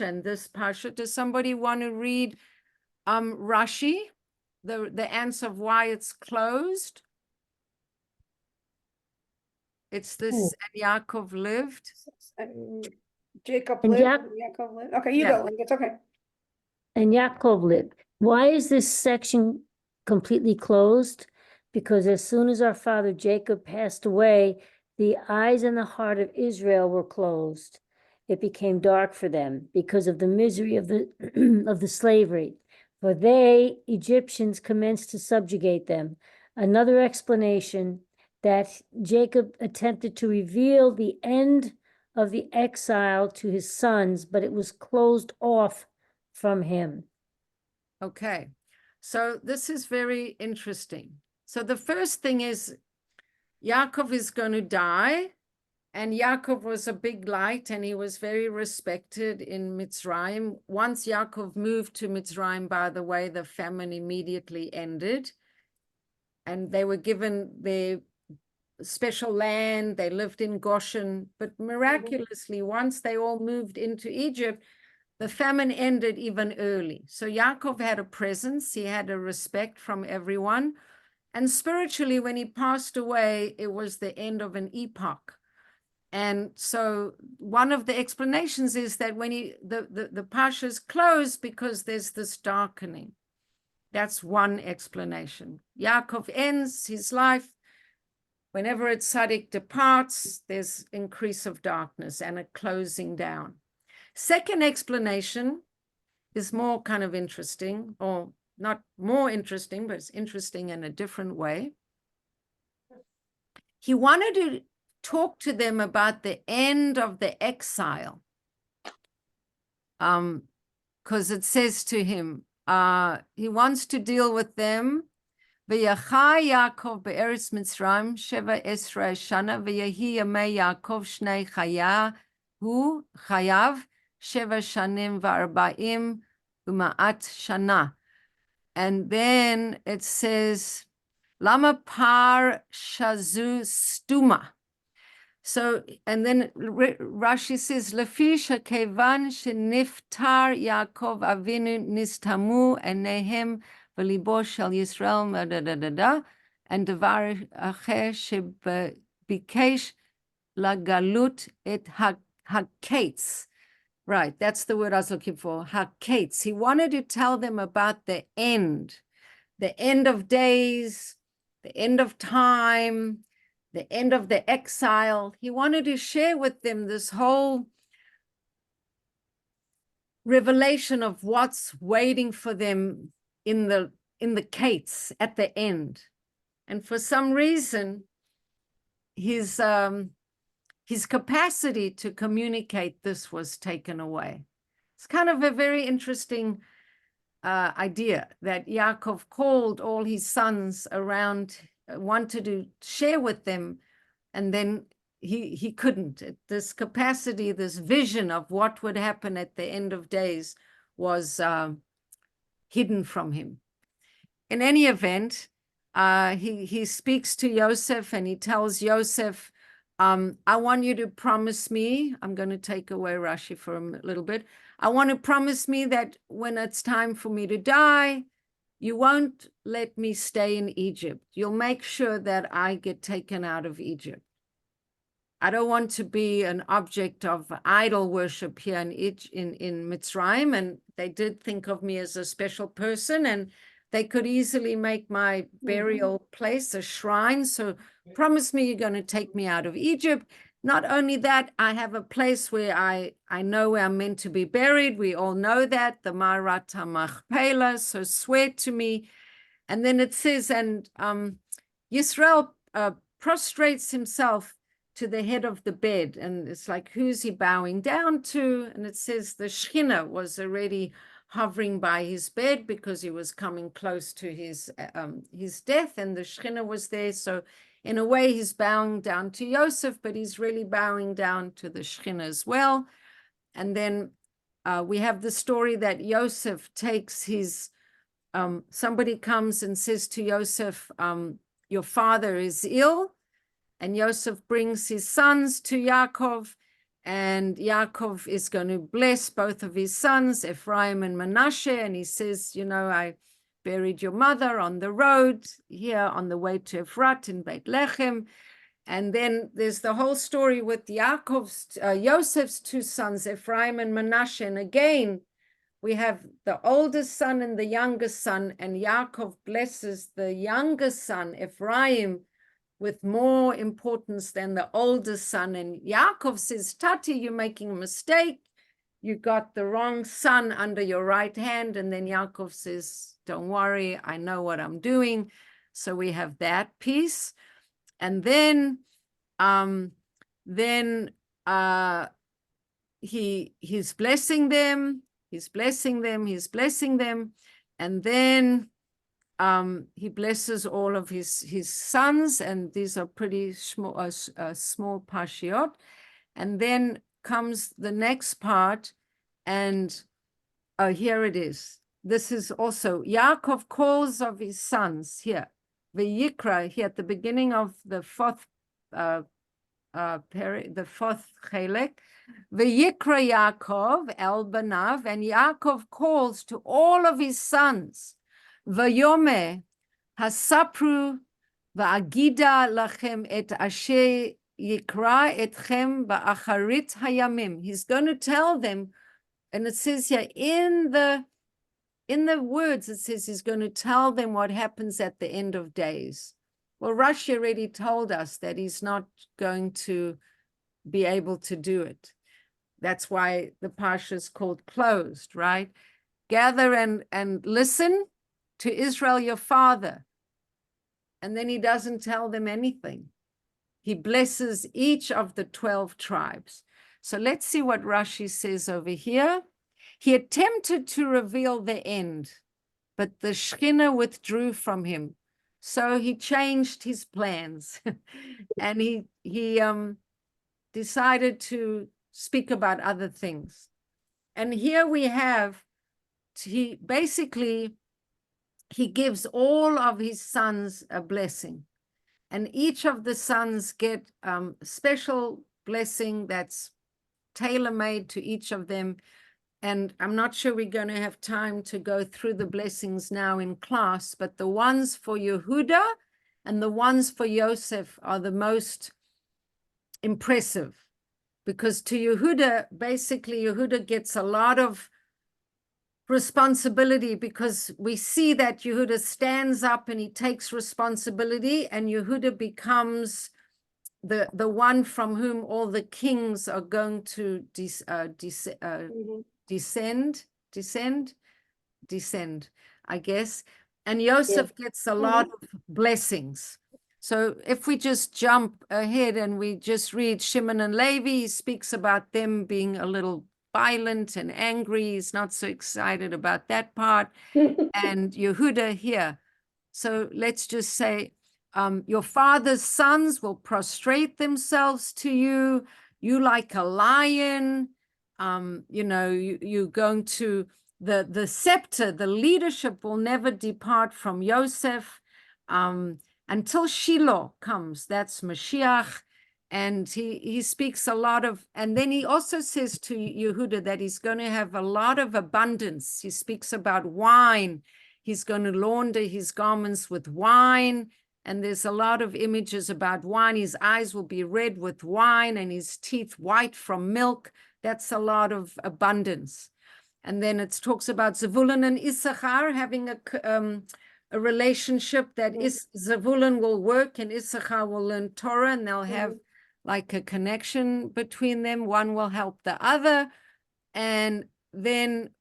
and this Parsha? Does somebody want to read Rashi, the answer of why it's closed? It's this, and Yaakov lived. Jacob And lived, Yak- Yaakov lived. Okay, you Yeah. go, Link, it's okay. And Yaakov lived. Why is this section completely closed? Because as soon as our father Jacob passed away, the eyes and the heart of Israel were closed. It became dark for them because of the misery of the of the slavery. For they, Egyptians, commenced to subjugate them. Another explanation that Jacob attempted to reveal the end of the exile to his sons, but it was closed off from him. Okay, so this is very interesting. So the first thing is Yaakov is going to die, and Yaakov was a big light, and he was very respected in Mitzrayim. Once Yaakov moved to Mitzrayim, by the way, the famine immediately ended, and they were given their special land. They lived in Goshen, but miraculously, once they all moved into Egypt, the famine ended even early. So Yaakov had a presence. He had a respect from everyone. And spiritually, when he passed away, it was the end of an epoch. And so one of the explanations is that when the Pasha's closed because there's this darkening. That's one explanation. Yaakov ends his life. Whenever a tzaddik departs, there's increase of darkness and a closing down. Second explanation is more kind of interesting, or not more interesting, but it's interesting in a different way. He wanted to talk to them about the end of the exile. Because it says to him, he wants to deal with them. Vayachi Yakov be'eretz Mitzrayim sheva esrei shana vayahi yamei Yakov shnei chayav sheva shanim v'arba'im u'ma'at shana. And then it says, Lama par shazu stuma. So, and then Rashi says, Lefish hakevan sheniftar Yaakov avinu nistamu enehem v'libo shel Yisrael da da da da, and devar acher shebikesh lagalut et hakates. Right, that's the word I was looking for, hakates. He wanted to tell them about the end of days, the end of time, the end of the exile. He wanted to share with them this whole revelation of what's waiting for them in the gates at the end. And for some reason, his capacity to communicate this was taken away. It's kind of a very interesting idea that Yaakov called all his sons around, wanted to share with them, and then he couldn't. This capacity, this vision of what would happen at the end of days was hidden from him. In any event, he speaks to Yosef, and he tells Yosef, I want you to promise me, I'm going to take away Rashi for a little bit. I want to promise me that when it's time for me to die, you won't let me stay in Egypt. You'll make sure that I get taken out of Egypt. I don't want to be an object of idol worship here in Mitzrayim. And they did think of me as a special person, and they could easily make my burial place a shrine. So promise me you're going to take me out of Egypt, not only that, I have a place where I know where I'm meant to be buried. We all know that, the Ma'arat HaMachpelah, so swear to me. And then it says, and Yisrael prostrates himself to the head of the bed. And it's like, who's he bowing down to? And it says the Shekhinah was already hovering by his bed because he was coming close to his death, and the Shekhinah was there. So in a way, he's bowing down to Yosef, but he's really bowing down to the Shekhinah as well. And then we have the story that Yosef takes his, somebody comes and says to Yosef, your father is ill. And Yosef brings his sons to Yaakov, and Yaakov is going to bless both of his sons, Ephraim and Manasseh. And he says, you know, I buried your mother on the road here on the way to Efrat in Beit Lechem. And then there's the whole story with Yaakov's, Yosef's two sons, Ephraim and Manasseh. And again, we have the oldest son and the youngest son, and Yaakov blesses the youngest son, Ephraim, with more importance than the oldest son. And Yaakov says, Tati, you're making a mistake. You got the wrong son under your right hand. And then Yaakov says, don't worry, I know what I'm doing. So we have that piece. And then he's blessing them, he's blessing them, he's blessing them. And then he blesses all of his sons, and these are pretty small parshiot. And then comes the next part, and here it is. This is also Yaakov calls of his sons here. Vayikra, here at the beginning of the fourth chelek. Vayikra Yaakov el banav, and Yaakov calls to all of his sons. Vayome hasapru va'agida lachem et asher yikra etchem ba'acharit hayamim. He's going to tell them, and it says here in the words, it says he's going to tell them what happens at the end of days. Well, Rashi already told us that he's not going to be able to do it. That's why the parsha is called closed, right? Gather and listen to Israel, your father. And then he doesn't tell them anything. He blesses each of the 12 tribes. So let's see what Rashi says over here. He attempted to reveal the end, but the Shekhinah withdrew from him. So he changed his plans and he decided to speak about other things. And here we have, he gives all of his sons a blessing, and each of the sons get special blessing that's tailor-made to each of them. And I'm not sure we're going to have time to go through the blessings now in class, but the ones for Yehuda and the ones for Yosef are the most impressive, because to Yehuda, basically Yehuda gets a lot of responsibility, because we see that Yehuda stands up and he takes responsibility, and Yehuda becomes the one from whom all the kings are going to descend, I guess. And Yosef gets a lot of blessings. So if we just jump ahead and we just read Shimon and Levi, he speaks about them being a little violent and angry. He's not so excited about that part. And Yehuda here. So let's just say, your father's sons will prostrate themselves to you. You like a lion. You know, you're going to, the scepter, the leadership will never depart from Yosef until Shiloh comes. That's Mashiach. And he speaks a lot of, and then he also says to Yehuda that he's going to have a lot of abundance. He speaks about wine. He's going to launder his garments with wine. And there's a lot of images about wine. His eyes will be red with wine and his teeth white from milk. That's a lot of abundance. And then it talks about Zevulun and Issachar having a relationship that Zevulun will work and Issachar will learn Torah, and they'll have like a connection between them. One will help the other. And then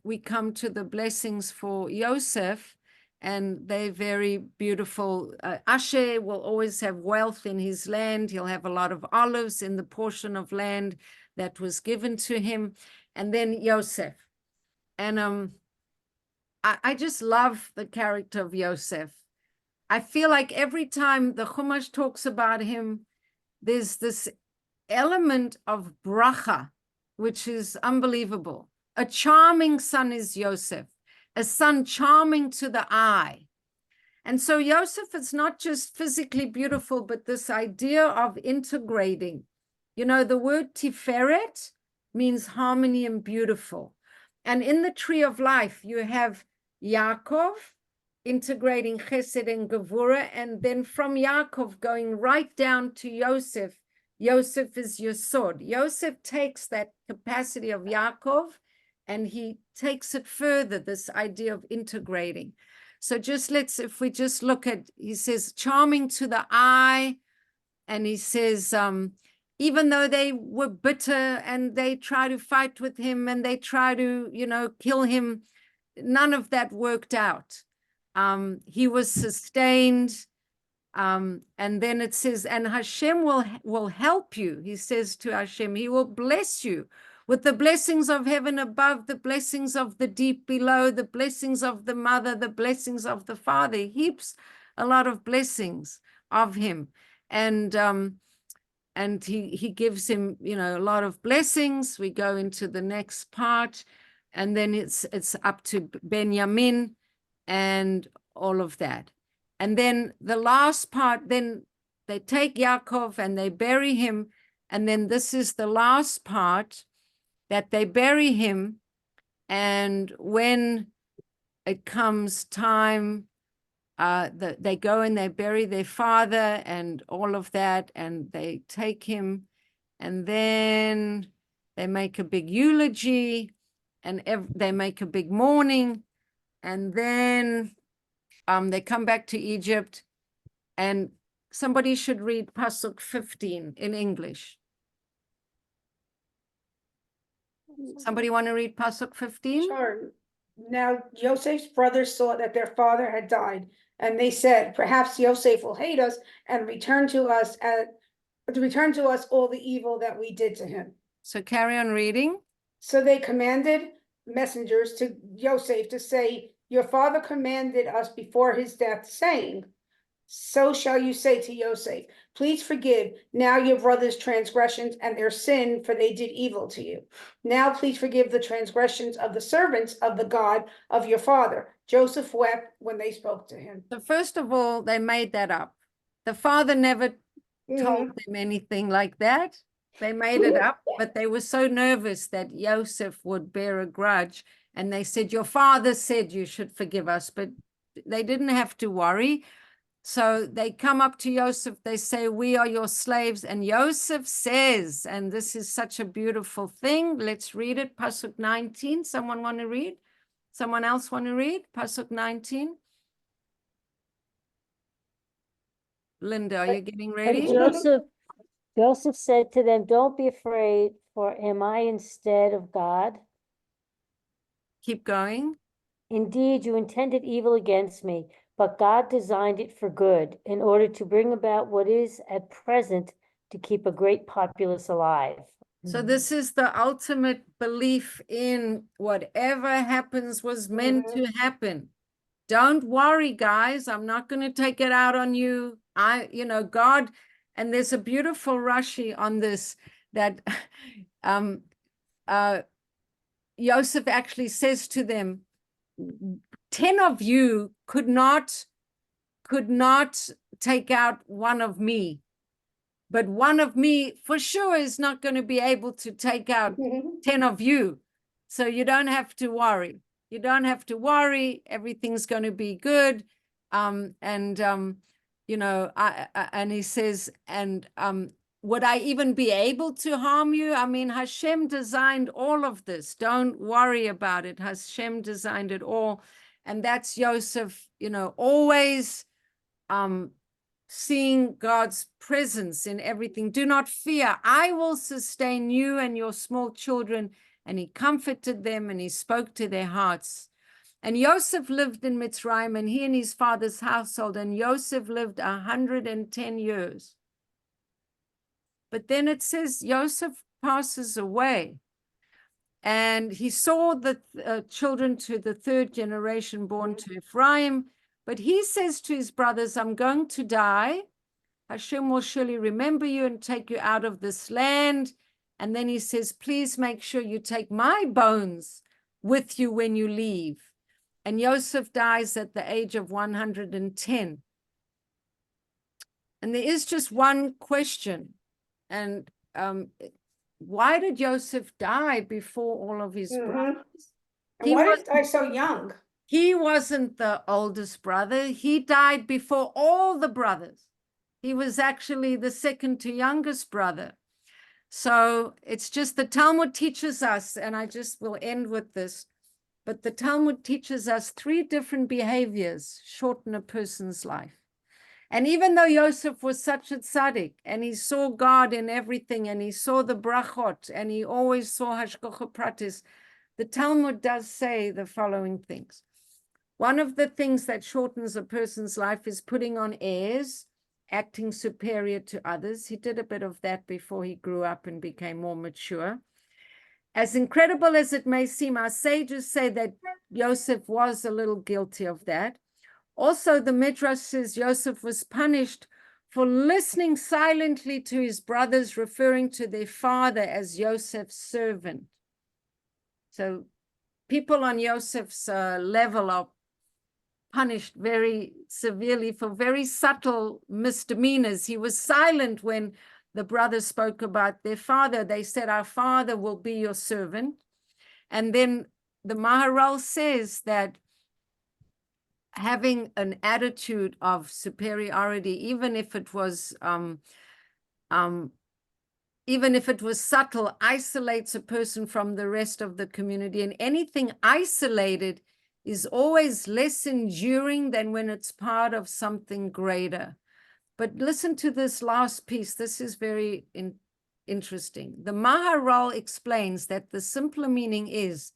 we come to the blessings for Yosef, and they're very beautiful. Asher will always have wealth in his land. He'll have a lot of olives in the portion of land that was given to him. And then Yosef. And I just love the character of Yosef. I feel like every time the Chumash talks about him, there's this element of bracha, which is unbelievable. A charming son is Yosef, a son charming to the eye. And so Yosef is not just physically beautiful, but this idea of integrating. You know, the word tiferet means harmony and beautiful. And in the tree of life, you have Yaakov integrating chesed and gevura, and then from Yaakov going right down to Yosef. Yosef is Yesod. Yosef takes that capacity of Yaakov and he takes it further, this idea of integrating. So if we just look at, he says, charming to the eye, and he says, even though they were bitter and they try to fight with him and they try to, kill him, none of that worked out. He was sustained. And then it says, and Hashem will help you. He says to Hashem, he will bless you with the blessings of heaven above, the blessings of the deep below, the blessings of the mother, the blessings of the father. He heaps a lot of blessings of him. And he gives him, a lot of blessings. We go into the next part, and then it's up to Benjamin and all of that. And then the last part, then they take Yaakov and they bury him. And then this is the last part, that they bury him. And when it comes time, they go and they bury their father and all of that, and they take him, and then they make a big eulogy, and they make a big mourning, and then they come back to Egypt, and somebody should read Pasuk 15 in English. Somebody want to read Pasuk 15? Sure. Now Joseph's brothers saw that their father had died, and they said, perhaps Joseph will hate us and return to us all the evil that we did to him. So carry on reading. So they commanded messengers to Joseph to say, your father commanded us before his death, saying, so shall you say to Joseph, please forgive now your brother's transgressions and their sin, for they did evil to you. Now please forgive the transgressions of the servants of the God of your father. Joseph wept when they spoke to him. So first of all, they made that up. The father never told them anything like that. They made it up, but they were so nervous that Joseph would bear a grudge. And they said, your father said you should forgive us, but they didn't have to worry. So they come up to Yosef, they say, we are your slaves. And Yosef says, and this is such a beautiful thing. Let's read it. Pasuk 19. Someone want to read? Someone else want to read? Pasuk 19. Linda, are you getting ready? Joseph said to them, don't be afraid, for am I instead of God? Keep going. Indeed, you intended evil against me, but God designed it for good, in order to bring about what is at present to keep a great populace alive. So this is the ultimate belief in whatever happens was meant to happen. Don't worry, guys. I'm not going to take it out on you. God, and there's a beautiful Rashi on this, that Yosef actually says to them, 10 of you could not take out one of me, but one of me for sure is not going to be able to take out 10 of you. So you don't have to worry. You don't have to worry. Everything's going to be good. And he says, would I even be able to harm you? I mean, Hashem designed all of this. Don't worry about it. Hashem designed it all. And that's Yosef, always seeing God's presence in everything. Do not fear, I will sustain you and your small children. And he comforted them and he spoke to their hearts. And Yosef lived in Mitzrayim, and he and his father's household, and Yosef lived 110 years. But then it says Yosef passes away. And he saw the children to the third generation born to Ephraim. But he says to his brothers, I'm going to die. Hashem will surely remember you and take you out of this land. And then he says, please make sure you take my bones with you when you leave. And Yosef dies at the age of 110. And there is just one question. And why did Yosef die before all of his brothers? And why did he die so young? He wasn't the oldest brother. He died before all the brothers. He was actually the second to youngest brother. So it's just the Talmud teaches us, and I just will end with this, but the Talmud teaches us 3 different behaviors shorten a person's life. And even though Yosef was such a tzaddik, and he saw God in everything, and he saw the brachot, and he always saw hashgacha pratis, the Talmud does say the following things. One of the things that shortens a person's life is putting on airs, acting superior to others. He did a bit of that before he grew up and became more mature. As incredible as it may seem, our sages say that Yosef was a little guilty of that. Also, the Midrash says Yosef was punished for listening silently to his brothers, referring to their father as Yosef's servant. So people on Yosef's level are punished very severely for very subtle misdemeanors. He was silent when the brothers spoke about their father. They said, our father will be your servant. And then the Maharal says that having an attitude of superiority, even if it was subtle, isolates a person from the rest of the community. And anything isolated is always less enduring than when it's part of something greater. But listen to this last piece. This is very interesting. The Maharal explains that the simpler meaning is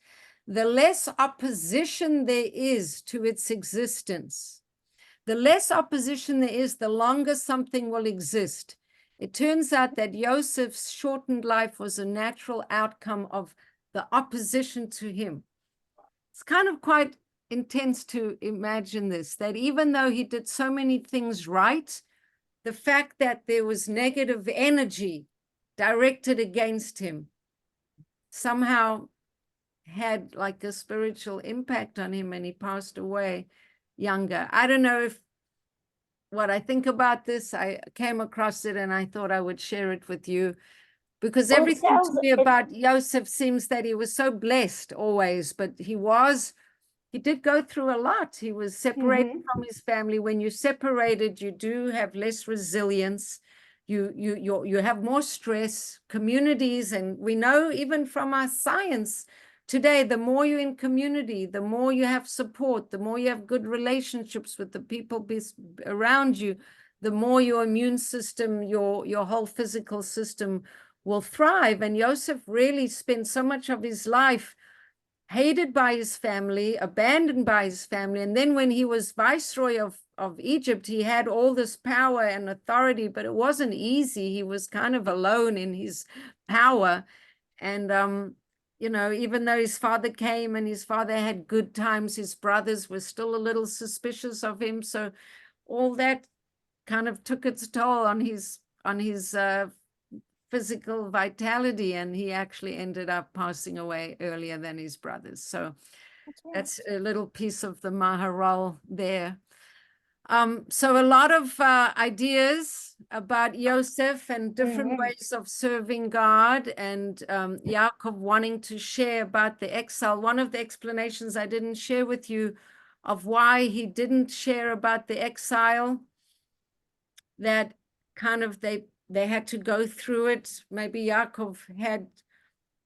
the less opposition there is to its existence. The less opposition there is, the longer something will exist. It turns out that Yosef's shortened life was a natural outcome of the opposition to him. It's kind of quite intense to imagine this, that even though he did so many things right, the fact that there was negative energy directed against him somehow had like a spiritual impact on him, and he passed away younger. I don't know if what I think about this, I came across it and I thought I would share it with you, because Well, it everything sounds- to me about Yosef seems that he was so blessed always, but he did go through a lot. He was separated from his family. When you're separated, you do have less resilience. You have more stress, communities, and we know even from our science today, the more you're in community, the more you have support, the more you have good relationships with the people around you, the more your immune system, your whole physical system will thrive. And Yosef really spent so much of his life hated by his family, abandoned by his family. And then when he was viceroy of Egypt, he had all this power and authority, but it wasn't easy. He was kind of alone in his power. And, you know, even though his father came and his father had good times, his brothers were still a little suspicious of him. So all that kind of took its toll on his physical vitality, and he actually ended up passing away earlier than his brothers. So that's a little piece of the Maharal there. So a lot of ideas about Yosef and different ways of serving God, and Yaakov wanting to share about the exile. One of the explanations I didn't share with you of why he didn't share about the exile, that kind of they had to go through it. Maybe Yaakov had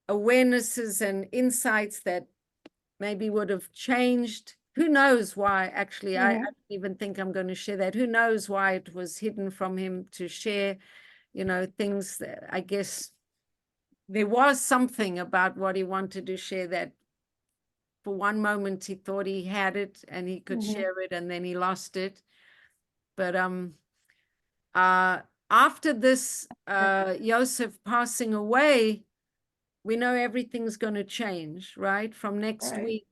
awarenesses and insights that maybe would have changed who knows why, actually, I Mhm. don't even think I'm going to share that. Who knows why it was hidden from him to share, things that I guess there was something about what he wanted to share that for one moment he thought he had it and he could Mhm. share it, and then he lost it. But after this Yosef passing away, we know everything's going to change, right? From next Right. week,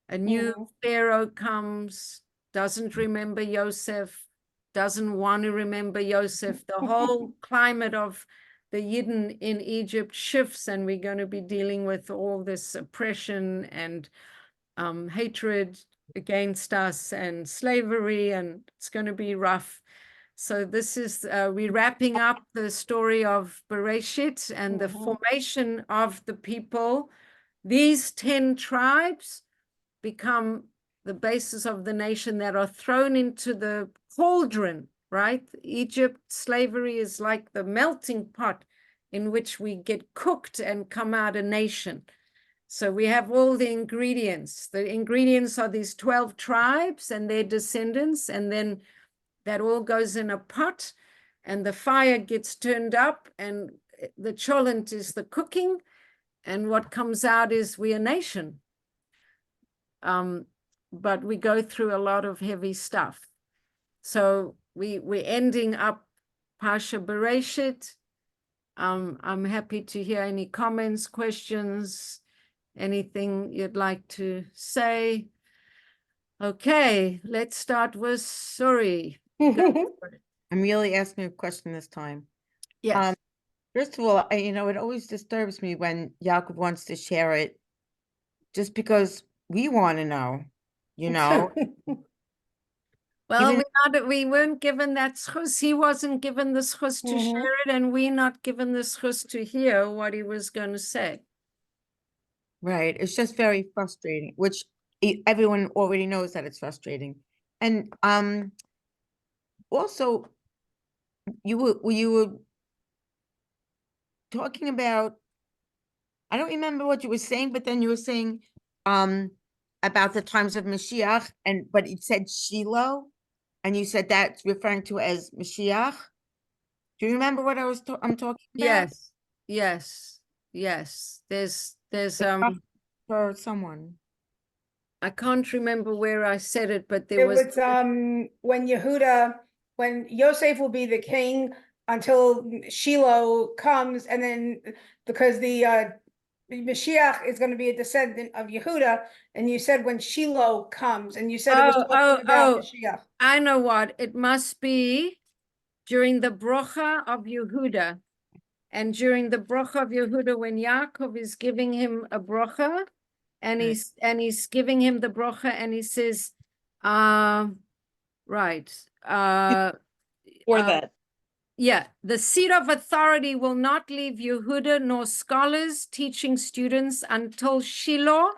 a new Mhm. Pharaoh comes, doesn't remember Yosef, doesn't want to remember Yosef. The whole climate of the Yidden in Egypt shifts, and we're going to be dealing with all this oppression and hatred against us and slavery, and it's going to be rough. So this is, we're wrapping up the story of Bereshit and the Mhm. formation of the people. These 10 tribes become the basis of the nation that are thrown into the cauldron, right? Egypt slavery is like the melting pot in which we get cooked and come out a nation. So we have all the ingredients. The ingredients are these 12 tribes and their descendants, and then that all goes in a pot, and the fire gets turned up, and the cholent is the cooking, and what comes out is we a nation. But we go through a lot of heavy stuff. So we're ending up Pasha Bereshit. I'm happy to hear any comments, questions, anything you'd like to say. Okay, let's start with Suri. I'm really asking a question this time. Yes. First of all, it always disturbs me when Yakov wants to share it, just because we want to know, Well, even we weren't given that schus. He wasn't given the schus to Mhm. share it, and we're not given the schus to hear what he was going to say. right. It's just very frustrating, which everyone already knows that it's frustrating. And also you were talking about, I don't remember what you were saying, but then you were saying about the times of Mashiach, but it said Shiloh, and you said that's referring to as Mashiach. Do you remember what I'm talking about? Yes, yes, yes. There's It's up for someone. I can't remember where I said it, but there It was was when Yosef will be the king until Shiloh comes, and then because the Mashiach is going to be a descendant of Yehuda, and you said when Shiloh comes, and you said it was talking about Mashiach. I know what it must be during the brocha of Yehuda. And during the brocha of Yehuda, when Yaakov is giving him a brocha, and Right. he's giving him the brocha, and he says, right, For that. yeah, the seat of authority will not leave Yehuda nor scholars teaching students until Shiloh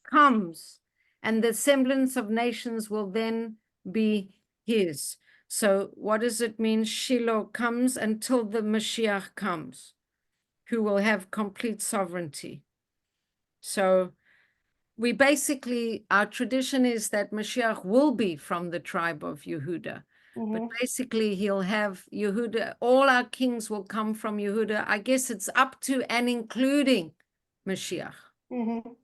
comes, and the semblance of nations will then be his. So what does it mean? Shiloh comes until the Mashiach comes, who will have complete sovereignty. So we basically, our tradition is that Mashiach will be from the tribe of Yehuda. But Mhm. basically, he'll have Yehuda, all our kings will come from Yehuda. I guess it's up to and including Mashiach. Mhm.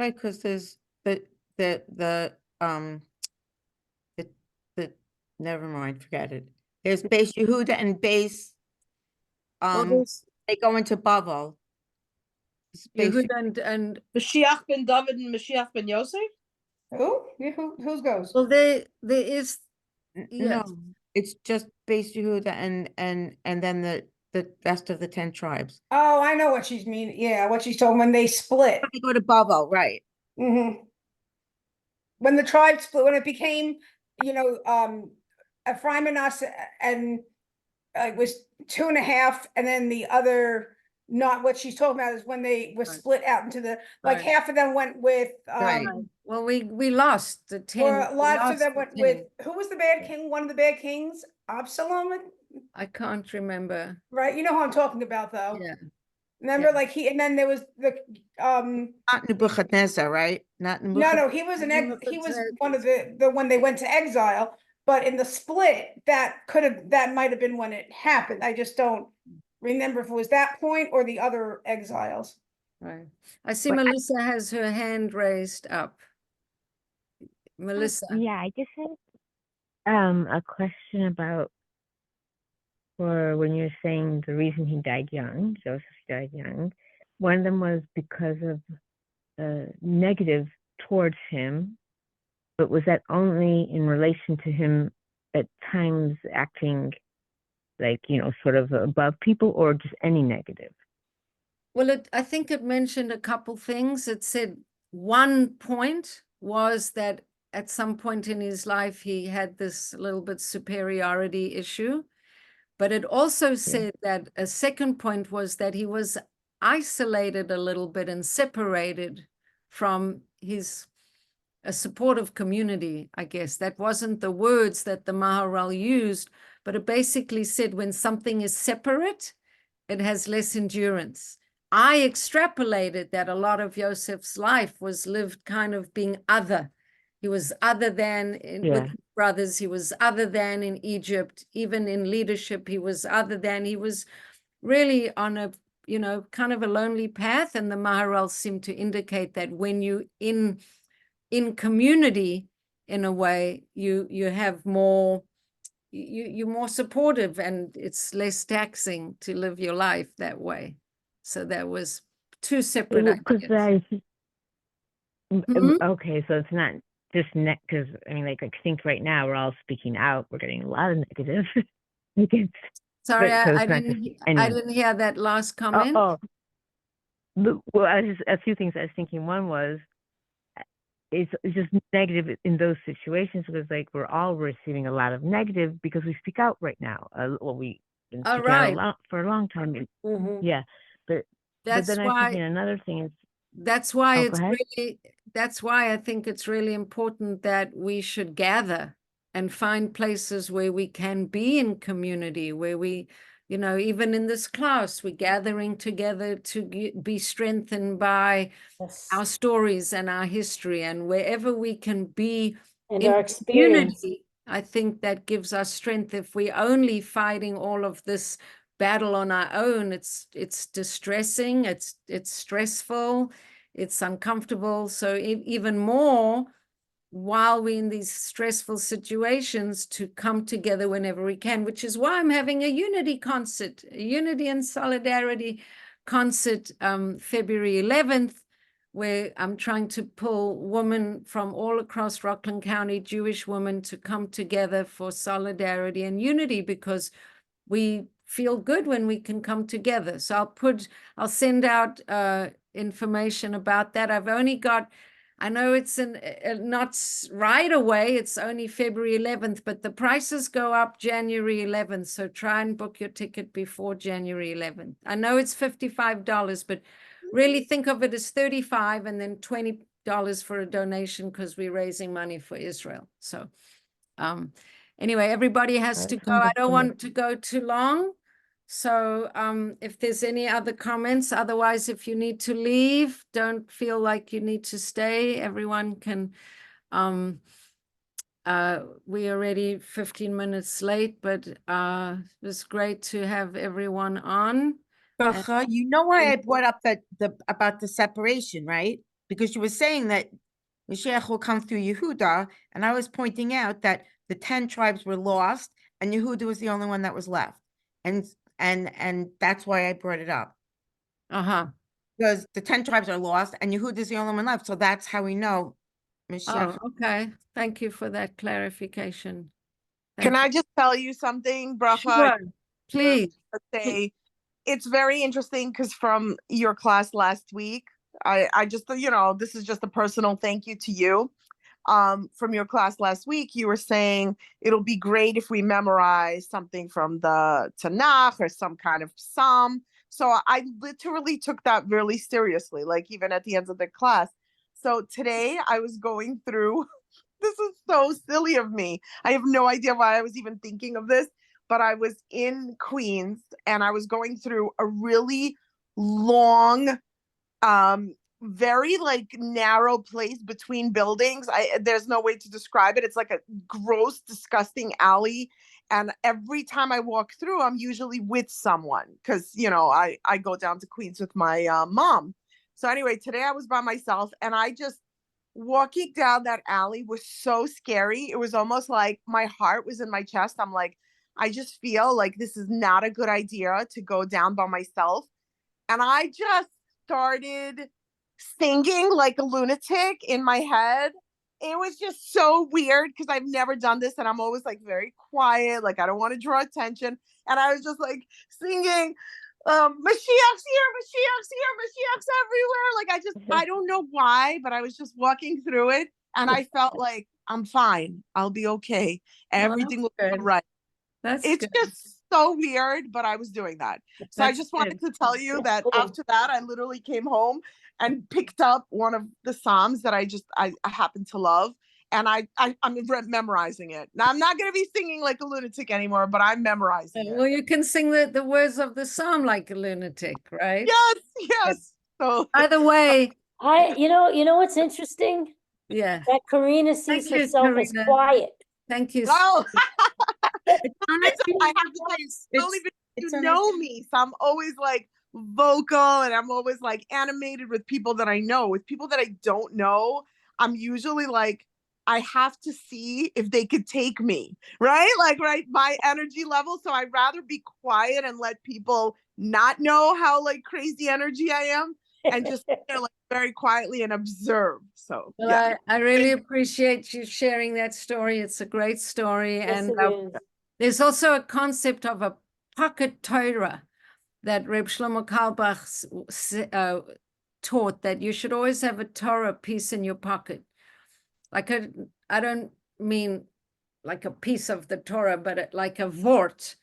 Right, because there's the the never mind, forget it. There's base Yehuda and base Well, there's they go into Bavel. It's base Yehuda and Mashiach ben David and Mashiach ben Yosef? Who? Yeah, whose goes? well, there is, no, yes. it's just base Yehuda and then the rest of the 10 tribes. Oh, I know what she's mean. Yeah, what she's talking when they split. They go to Bavel, right? Mhm. When the tribe split, when it became, Ephraim and us, and it was 2.5, and then the other, not what she's talking about, is when they were Right. split out into the, like Right. half of them went with, Right. Well, we lost the 10. or we lots of lost them the went 10. with, who was the bad king? One of the bad kings, Absalom, I can't remember. right? You know who I'm talking about, though. Yeah. Remember, like and then there was the, Not Nebuchadnezzar, right? Not no, Nebuchadnezzar. he was he was Nebuchadnezzar. one of the when they went to exile, but in the split, that might have been when it happened. I just don't remember if it was that point or the other exiles. Right. I see But I- Melissa has her hand raised up. Melissa. Yeah, I just had a question about for when you're saying the reason he died young, Joseph died young. One of them was because of negative towards him, but was that only in relation to him at times acting like, sort of above people, or just any negative? Well, I think it mentioned a couple things. It said one point was that at some point in his life, he had this little bit superiority issue. But it also said that a second point was that he was isolated a little bit and separated from a supportive community, I guess. That wasn't the words that the Maharal used, but it basically said when something is separate, it has less endurance. I extrapolated that a lot of Yosef's life was lived kind of being other. He was other than with his brothers. He was other than in Egypt. Even in leadership, he was other than. He was really on a, kind of a lonely path. And the Maharal seemed to indicate that when you in community, in a way, you have more, you're more supportive, and it's less taxing to live your life that way. So that was two separate ideas. Mhm. Okay, so it's not just because like I think right now we're all speaking out. We're getting a lot of negative. Sorry, so I it's not just didn't hear that last comment. Well, a few things I was thinking. One was it's just negative in those situations because like we're all receiving a lot of negative because we speak out right now. We've been speaking out for a long time. Yeah, but then I was thinking another thing is that's why go it's ahead. really, that's why I think it's really important that we should gather and find places where we can be in community, where we, even in this class, we're gathering together to be strengthened by our stories and our history, and wherever we can be And in our experience. community, I think that gives us strength. If we're only fighting all of this battle on our own, it's distressing, it's stressful, it's uncomfortable. So even more, while we're in these stressful situations, to come together whenever we can, which is why I'm having a unity concert, a unity and solidarity concert, February 11th, where I'm trying to pull women from all across Rockland County, Jewish women, to come together for solidarity and unity, because we feel good when we can come together. So I'll send out information about that. I've only got, I know it's not right away, it's only February 11th, but the prices go up January 11th. So try and book your ticket before January 11th. I know it's $55, but really think of it as $35 and then $20 for a donation, because we're raising money for Israel. So anyway, everybody has to go. I don't want to go too long. So if there's any other comments, otherwise, if you need to leave, don't feel like you need to stay. Everyone can, we are already 15 minutes late, but it was great to have everyone on. You know why I brought up about the separation, right? Because you were saying that Mashiach will come through Yehuda, and I was pointing out that the 10 tribes were lost, and Yehuda was the only one that was left, and that's why I brought it up. Because the 10 tribes are lost, and Yehuda is the only one left, so that's how we know Mashiach. Oh, okay. Thank you for that clarification. Can I just tell you something, Bracha? Sure. Please. Say, it's very interesting because from your class last week, I just, this is just a personal thank you to you. From your class last week, you were saying it'll be great if we memorize something from the Tanakh or some kind of psalm. So I literally took that really seriously, like even at the end of the class. So today I was going through, this is so silly of me. I have no idea why I was even thinking of this, but I was in Queens and I was going through a really long, very like narrow place between buildings. There's no way to describe it. It's like a gross, disgusting alley. And every time I walk through, I'm usually with someone because, you know, I go down to Queens with my mom. So anyway, today I was by myself, and I just, walking down that alley was so scary. It was almost like my heart was in my chest. I'm like, I just feel like this is not a good idea to go down by myself. And I just started singing like a lunatic in my head. It was just so weird because I've never done this, and I'm always like very quiet, like I don't want to draw attention. And I was just like singing, Mashiach's here, Mashiach's here, Mashiach's everywhere. Like I don't know why, but I was just walking through it, and I felt like I'm fine. I'll be okay. Everything will be all good. right. That's It's good. just so weird, but I was doing that. So I That's just wanted good. to tell you that Cool. after that, I literally came home and picked up one of the Psalms that I happen to love. And I'm memorizing it. Now I'm not going to be singing like a lunatic anymore, but I'm memorizing Well, it. you can sing the words of the psalm like a lunatic, right? Yes, yes. So By the way, You know what's interesting? yeah. That Karina sees you, herself as Karina. quiet. Thank you. oh, Honestly, I have to tell you, only because you know me, so I'm always like vocal, and I'm always like animated with people that I know. With people that I don't know, I'm usually like, I have to see if they could take me, right? Like, right, my energy level. So I'd rather be quiet and let people not know how like crazy energy I am, and just like very quietly and observe. So Well, yeah. I really appreciate you sharing that story. It's a great story. Yes, And it is. there's also a concept of a pocket Torah that Reb Shlomo Carlebach taught, that you should always have a Torah piece in your pocket. Like I don't mean like a piece of the Torah, but like a vort,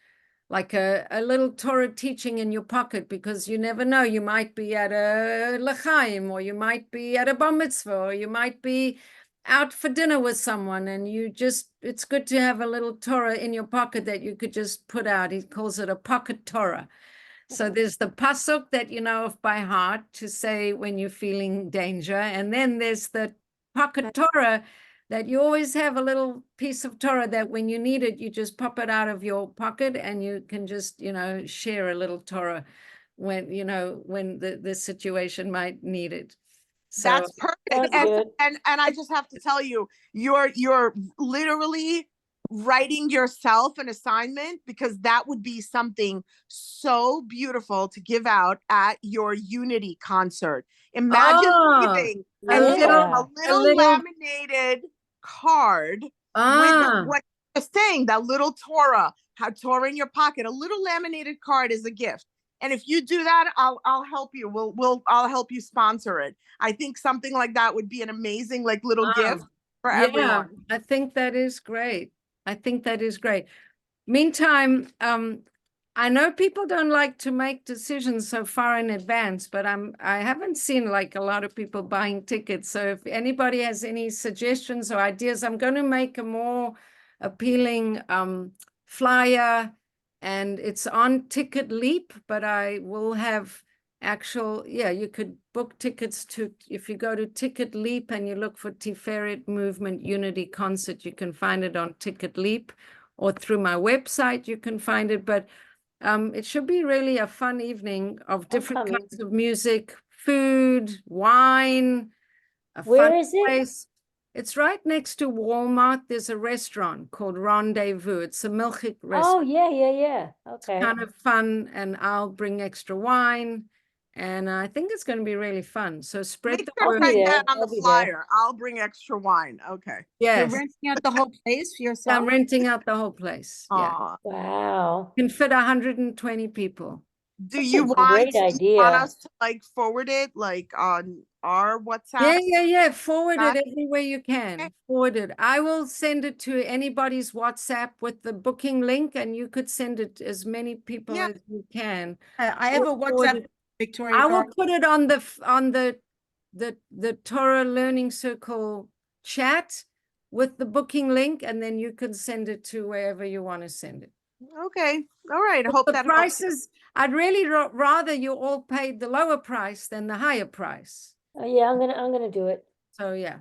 like a little Torah teaching in your pocket, because you never know. You might be at a l'chaim, or you might be at a bar mitzvah, or you might be out for dinner with someone, and it's good to have a little Torah in your pocket that you could just put out. He calls it a pocket Torah. So there's the pasuk that you know of by heart to say when you're feeling danger, and then there's the pocket Torah that you always have a little piece of Torah that when you need it, you just pop it out of your pocket, and you can just, share a little Torah when, when the situation might need it. So That's perfect. That's And, good. and I just have to tell you, you're literally writing yourself an assignment, because that would be something so beautiful to give out at your Unity concert. Imagine leaving and a giving Yeah. a little laminated card with what you're saying, that little Torah, Torah in your pocket, a little laminated card is a gift. And if you do that, I'll help you. I'll help you sponsor it. I think something like that would be an amazing like little gift for everyone. I think that is great. Meantime, I know people don't like to make decisions so far in advance, but I haven't seen like a lot of people buying tickets. So if anybody has any suggestions or ideas, I'm going to make a more appealing flyer, and it's on Ticket Leap, but I will have you could book tickets if you go to Ticket Leap and you look for Tiferet Movement Unity Concert, you can find it on Ticket Leap, or through my website, you can find it. But it should be really a fun evening of different coming. kinds of music, food, wine, a Where fun is it? place. It's right next to Walmart. There's a restaurant called Rendezvous. It's a milchik restaurant. Oh, yeah. Okay. Kind of fun, and I'll bring extra wine. And I think it's going to be really fun. So spread Make the sure word. to write there. that on the I'll be there. flyer. I'll bring extra wine. Okay. You're Yes, renting out the whole place for I'm yourself? renting out the whole place. Yeah, Aw. Wow. can fit 120 people. Do That's you a want great idea. us to like forward it like on our WhatsApp? Yeah. Forward it Back- everywhere you can. Forward it. I will send it to anybody's WhatsApp with the booking link, and you could send it as many people Yeah. as you can. I have a We'll forward WhatsApp, it. Victoria. I will put it on the Torah Learning Circle chat with the booking link, and then you can send it to wherever you want to send it. Okay. All right. I hope The that helps. prices, I'd really rather you all paid the lower price than the higher price. Yeah, I'm gonna do it. So, yeah,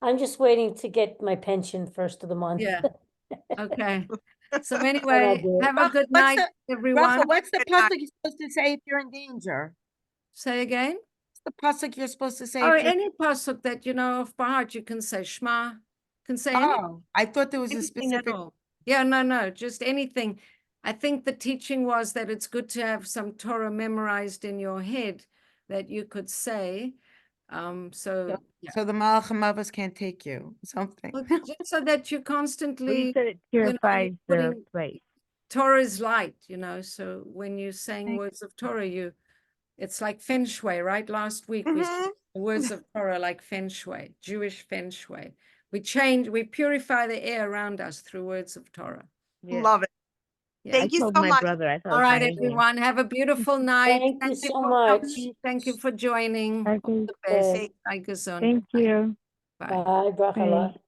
I'm just waiting to get my pension first of the month. yeah, okay. So I'll anyway, do it. have a good What's night, the- everyone. Russell, what's the Good night. pasuk you're supposed to say if you're in danger? Say again. What's the pasuk you're supposed to say Oh, if you're? any pasuk that you know of by heart, you can say Shema, can say anything. Oh, I thought there was a Anything at specific. all. Yeah, no, just anything. I think the teaching was that it's good to have some Torah memorized in your head that you could say. So yeah. So the Malach HaMavos can't take you, something. Well, just so that you Well, you constantly, said it you're purifies the putting place. Torah's light, so when you're saying Thank words of Torah, it's like feng shui, right? Last week we said Mhm. the words of Torah like feng shui, Jewish feng shui. We purify the air around us through words of Torah. Yeah. Love it. Yeah. Thank I you told so my much. brother, I thought All it was right, amazing. everyone, have a beautiful night. Thank you so for much. coming. Thank you for joining. All Okay, the best. Okay. Danke so. thank you. Bye. Bye, Brachala. Bye.